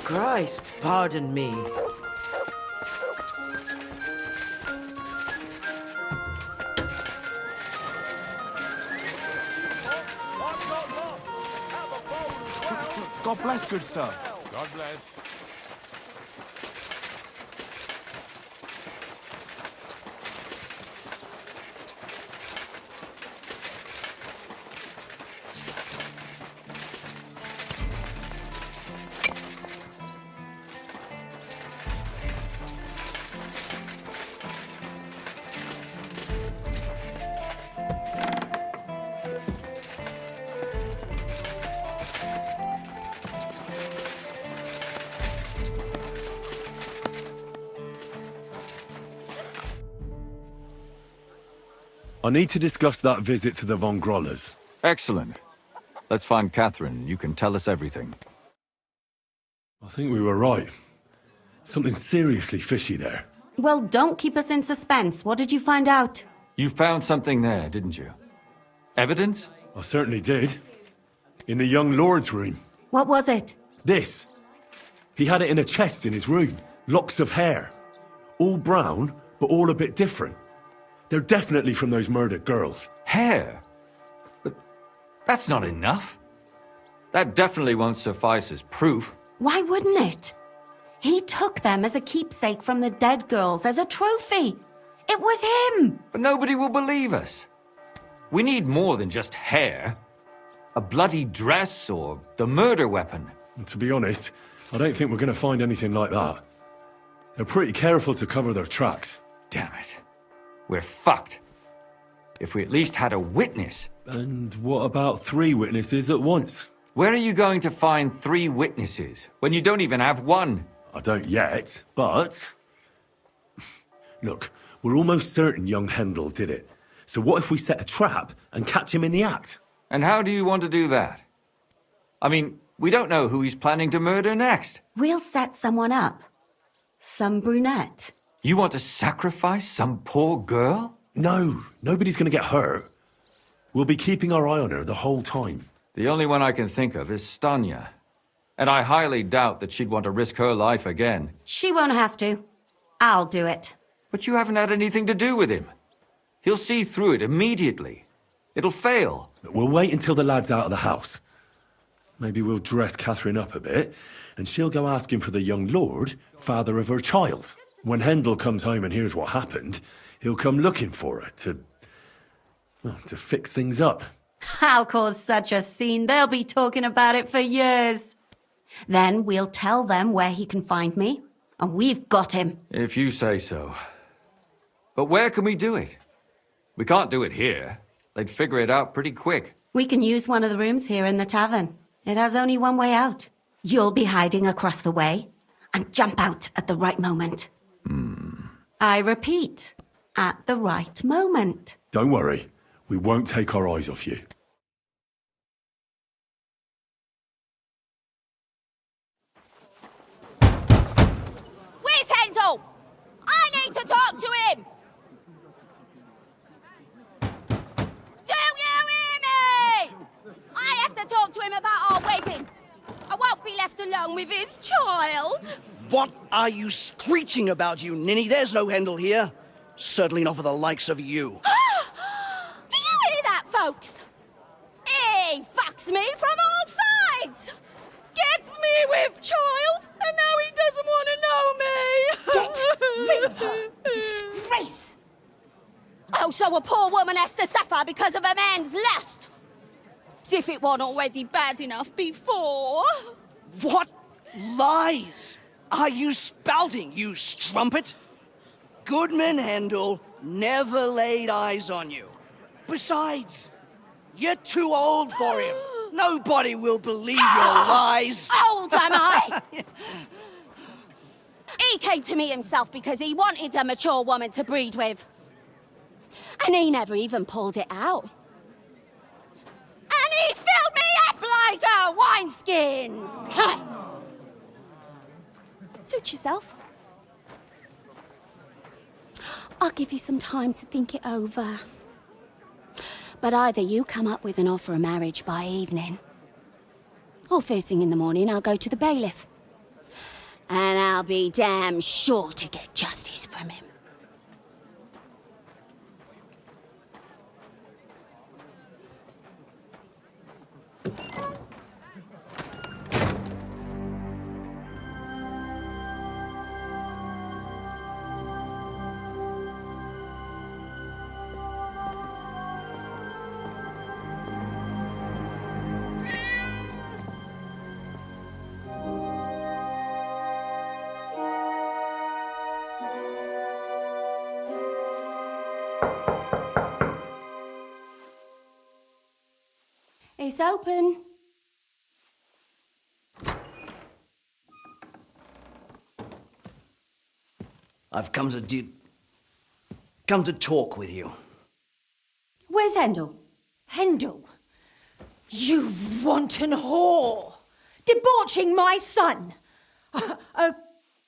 Christ, pardon me. God bless, good sir. God bless. I need to discuss that visit to the Von Grollers. Excellent. Let's find Catherine. You can tell us everything. I think we were right. Something seriously fishy there. Well, don't keep us in suspense. What did you find out? You found something there, didn't you? Evidence? I certainly did. In the young lord's room. What was it? This. He had it in a chest in his room. Locks of hair. All brown, but all a bit different. They're definitely from those murdered girls. Hair? But that's not enough. That definitely won't suffice as proof. Why wouldn't it? He took them as a keepsake from the dead girls, as a trophy. It was him! But nobody will believe us. We need more than just hair. A bloody dress or the murder weapon. And to be honest, I don't think we're going to find anything like that. They're pretty careful to cover their tracks. Damn it. We're fucked. If we at least had a witness. And what about 3 witnesses at once? Where are you going to find 3 witnesses when you don't even have one? I don't yet, but... Look, we're almost certain young Hendel did it. So what if we set a trap and catch him in the act? And how do you want to do that? I mean, we don't know who he's planning to murder next. We'll set someone up. Some brunette. You want to sacrifice some poor girl? No, nobody's going to get hurt. We'll be keeping our eye on her the whole time. The only one I can think of is Stanya. And I highly doubt that she'd want to risk her life again. She won't have to. I'll do it. But you haven't had anything to do with him. He'll see through it immediately. It'll fail. We'll wait until the lad's out of the house. Maybe we'll dress Catherine up a bit, and she'll go asking for the young lord, father of her child. When Hendel comes home and hears what happened, he'll come looking for her to fix things up. I'll cause such a scene, they'll be talking about it for years. Then we'll tell them where he can find me, and we've got him. If you say so. But where can we do it? We can't do it here. They'd figure it out pretty quick. We can use one of the rooms here in the tavern. It has only one way out. You'll be hiding across the way, and jump out at the right moment. I repeat, at the right moment. Don't worry, we won't take our eyes off you. Where's Hendel? I need to talk to him! Do you hear me? I have to talk to him about our wedding. I won't be left alone with his child. What are you screeching about, you ninny? There's no Hendel here. Certainly not for the likes of you. Do you hear that, folks? He fucks me from all sides. Gets me with child, and now he doesn't want to know me. Get rid of her. Disgrace. Oh, so a poor woman has to suffer because of a man's lust. As if it wasn't already bad enough before. What lies are you spouting, you strumpet? Goodman Hendel never laid eyes on you. Besides, you're too old for him. Nobody will believe your lies. Old am I? He came to me himself because he wanted a mature woman to breed with. And he never even pulled it out. And he filled me up like a wineskin. Suit yourself. I'll give you some time to think it over. But either you come up with an offer of marriage by evening, or first thing in the morning I'll go to the bailiff. And I'll be damn sure to get justice from him. It's open. I've come to talk with you. Where's Hendel? Hendel? You wanton whore! Debauching my son! A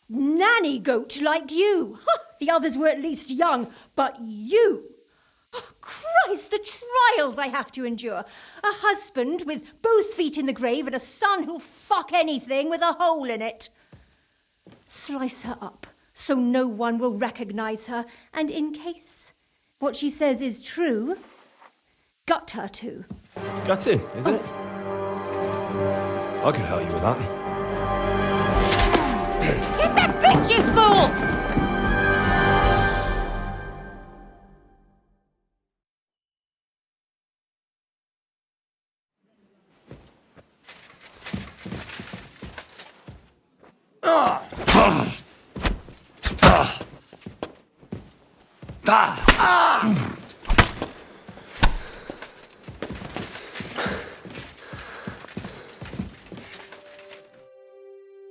nanny goat like you! The others were at least young, but you! Christ, the trials I have to endure! A husband with both feet in the grave and a son who'll fuck anything with a hole in it. Slice her up so no one will recognize her, and in case what she says is true, gut her too. Gutting, is it? I can help you with that. Get that bitch, you fool!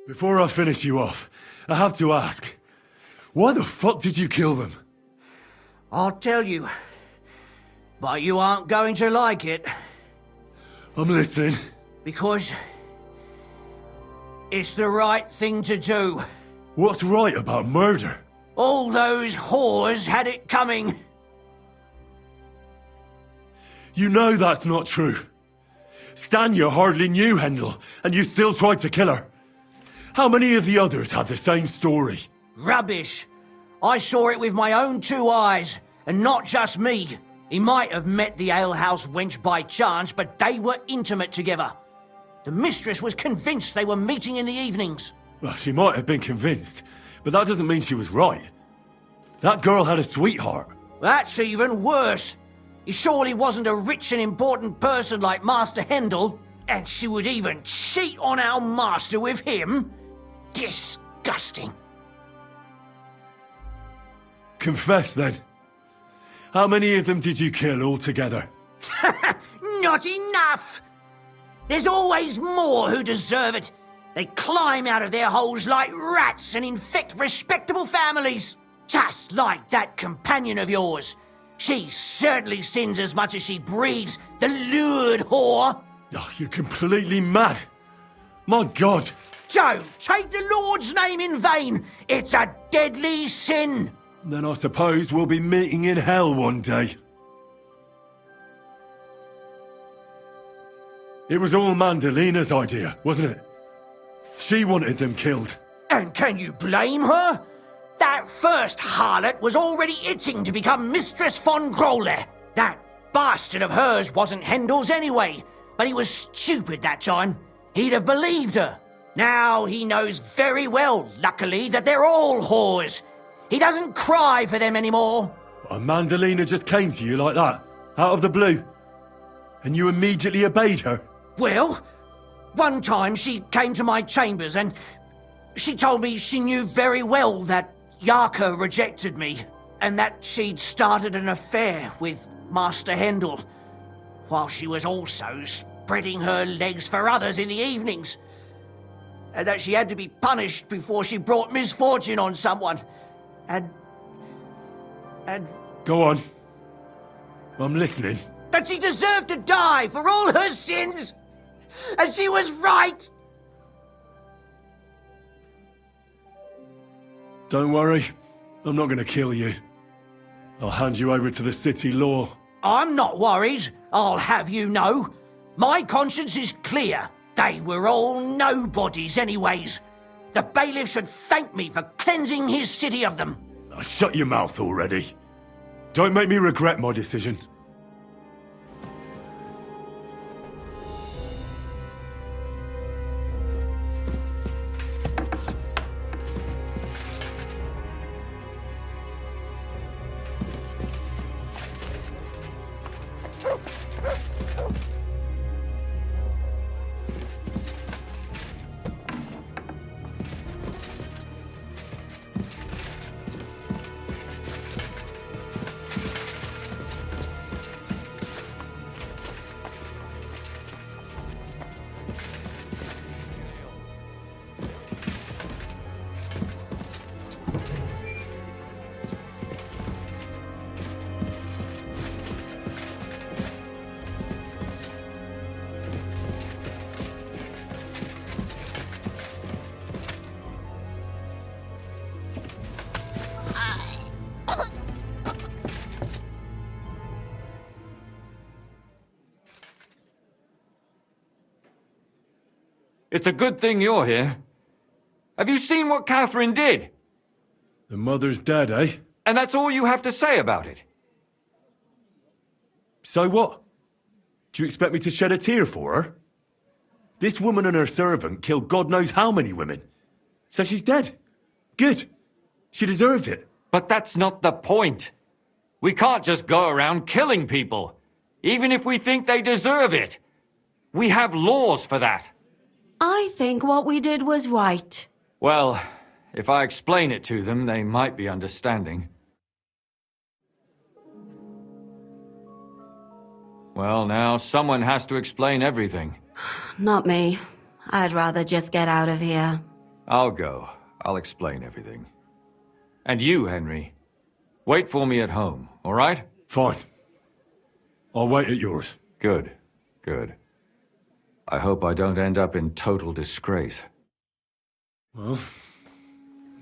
Before I finish you off, I have to ask, why the fuck did you kill them? I'll tell you, but you aren't going to like it. I'm listening. Because it's the right thing to do. What's right about murder? All those whores had it coming. You know that's not true. Stanya hardly knew Hendel, and you still tried to kill her. How many of the others had the same story? Rubbish. I saw it with my own two eyes, and not just me. He might have met the alehouse wench by chance, but they were intimate together. The mistress was convinced they were meeting in the evenings. Well, she might have been convinced, but that doesn't mean she was right. That girl had a sweetheart. That's even worse. He surely wasn't a rich and important person like Master Hendel, and she would even cheat on our master with him? Disgusting. Confess, then. How many of them did you kill altogether? Not enough! There's always more who deserve it. They climb out of their holes like rats and infect respectable families. Just like that companion of yours. She certainly sins as much as she breeds, the lured whore. Oh, you're completely mad. My God. Don't take the Lord's name in vain. It's a deadly sin. Then I suppose we'll be meeting in hell one day. It was all Mandalina's idea, wasn't it? She wanted them killed. And can you blame her? That first harlot was already itching to become Mistress von Grolle. That bastard of hers wasn't Hendel's anyway, but he was stupid that time. He'd have believed her. Now he knows very well, luckily, that they're all whores. He doesn't cry for them anymore. And Mandalina just came to you like that, out of the blue. And you immediately obeyed her. Well, one time she came to my chambers and she told me she knew very well that Yarka rejected me and that she'd started an affair with Master Hendel, while she was also spreading her legs for others in the evenings. And that she had to be punished before she brought misfortune on someone. And... Go on. I'm listening. That she deserved to die for all her sins! And she was right! Don't worry. I'm not going to kill you. I'll hand you over to the city law. I'm not worried, I'll have you know. My conscience is clear. They were all nobodies anyways. The bailiff should thank me for cleansing his city of them. Now shut your mouth already. Don't make me regret my decision. It's a good thing you're here. Have you seen what Catherine did? The mother's dead, eh? And that's all you have to say about it? So what? Do you expect me to shed a tear for her? This woman and her servant killed God knows how many women. So she's dead. Good. She deserved it. But that's not the point. We can't just go around killing people, even if we think they deserve it. We have laws for that. I think what we did was right. Well, if I explain it to them, they might be understanding. Well, now, someone has to explain everything. Not me. I'd rather just get out of here. I'll go. I'll explain everything. And you, Henry, wait for me at home, all right? Fine. I'll wait at yours. Good. Good. I hope I don't end up in total disgrace. Well,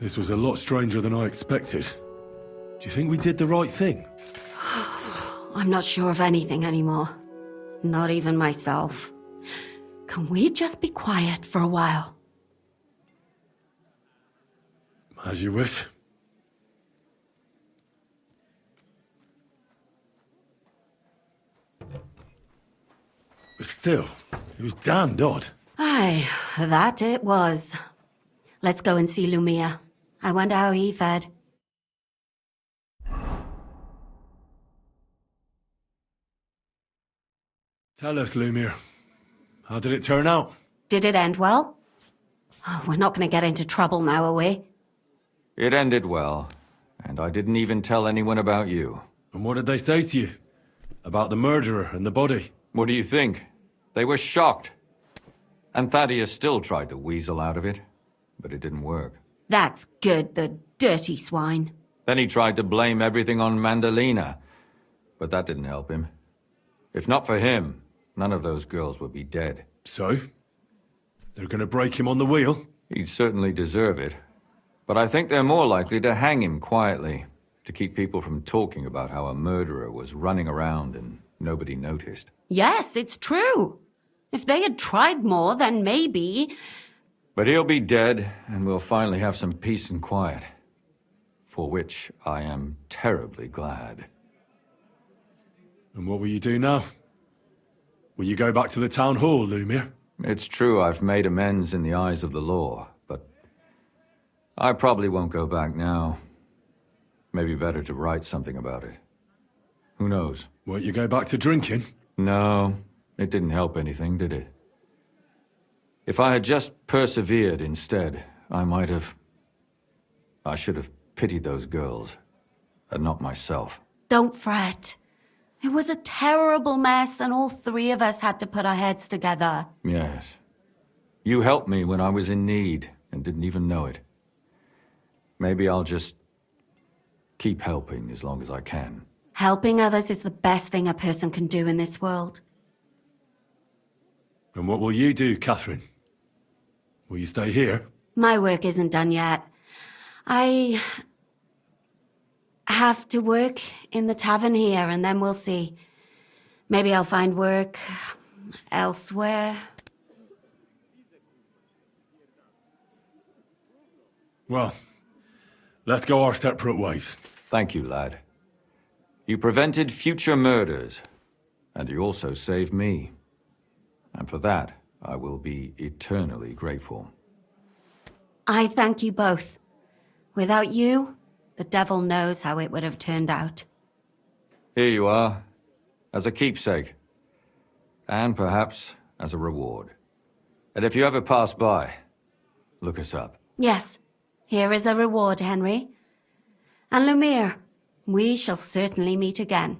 this was a lot stranger than I expected. Do you think we did the right thing? I'm not sure of anything anymore. Not even myself. Can we just be quiet for a while? As you wish. But still, it was damned odd. Aye, that it was. Let's go and see Lumia. I wonder how he fared. Tell us, Lumir. How did it turn out? Did it end well? Oh, we're not going to get into trouble now, are we? It ended well, and I didn't even tell anyone about you. And what did they say to you? About the murderer and the body? What do you think? They were shocked. And Thaddeus still tried to weasel out of it, but it didn't work. That's good, the dirty swine. Then he tried to blame everything on Mandalina, but that didn't help him. If not for him, none of those girls would be dead. So? They're gonna break him on the wheel? He'd certainly deserve it. But I think they're more likely to hang him quietly, to keep people from talking about how a murderer was running around and nobody noticed. Yes, it's true. If they had tried more, then maybe... But he'll be dead, and we'll finally have some peace and quiet. For which I am terribly glad. And what will you do now? Will you go back to the town hall, Lumir? It's true I've made amends in the eyes of the law, but I probably won't go back now. Maybe better to write something about it. Who knows? Won't you go back to drinking? No, it didn't help anything, did it? If I had just persevered instead, I should have pitied those girls, and not myself. Don't fret. It was a terrible mess, and all three of us had to put our heads together. Yes. You helped me when I was in need, and didn't even know it. Maybe I'll just keep helping as long as I can. Helping others is the best thing a person can do in this world. And what will you do, Catherine? Will you stay here? My work isn't done yet. I have to work in the tavern here, and then we'll see. Maybe I'll find work elsewhere. Well, let's go our separate ways. Thank you, lad. You prevented future murders, and you also saved me. And for that, I will be eternally grateful. I thank you both. Without you, the devil knows how it would have turned out. Here you are, as a keepsake. And perhaps as a reward. And if you ever pass by, look us up. Yes, here is a reward, Henry. And Lumiere, we shall certainly meet again.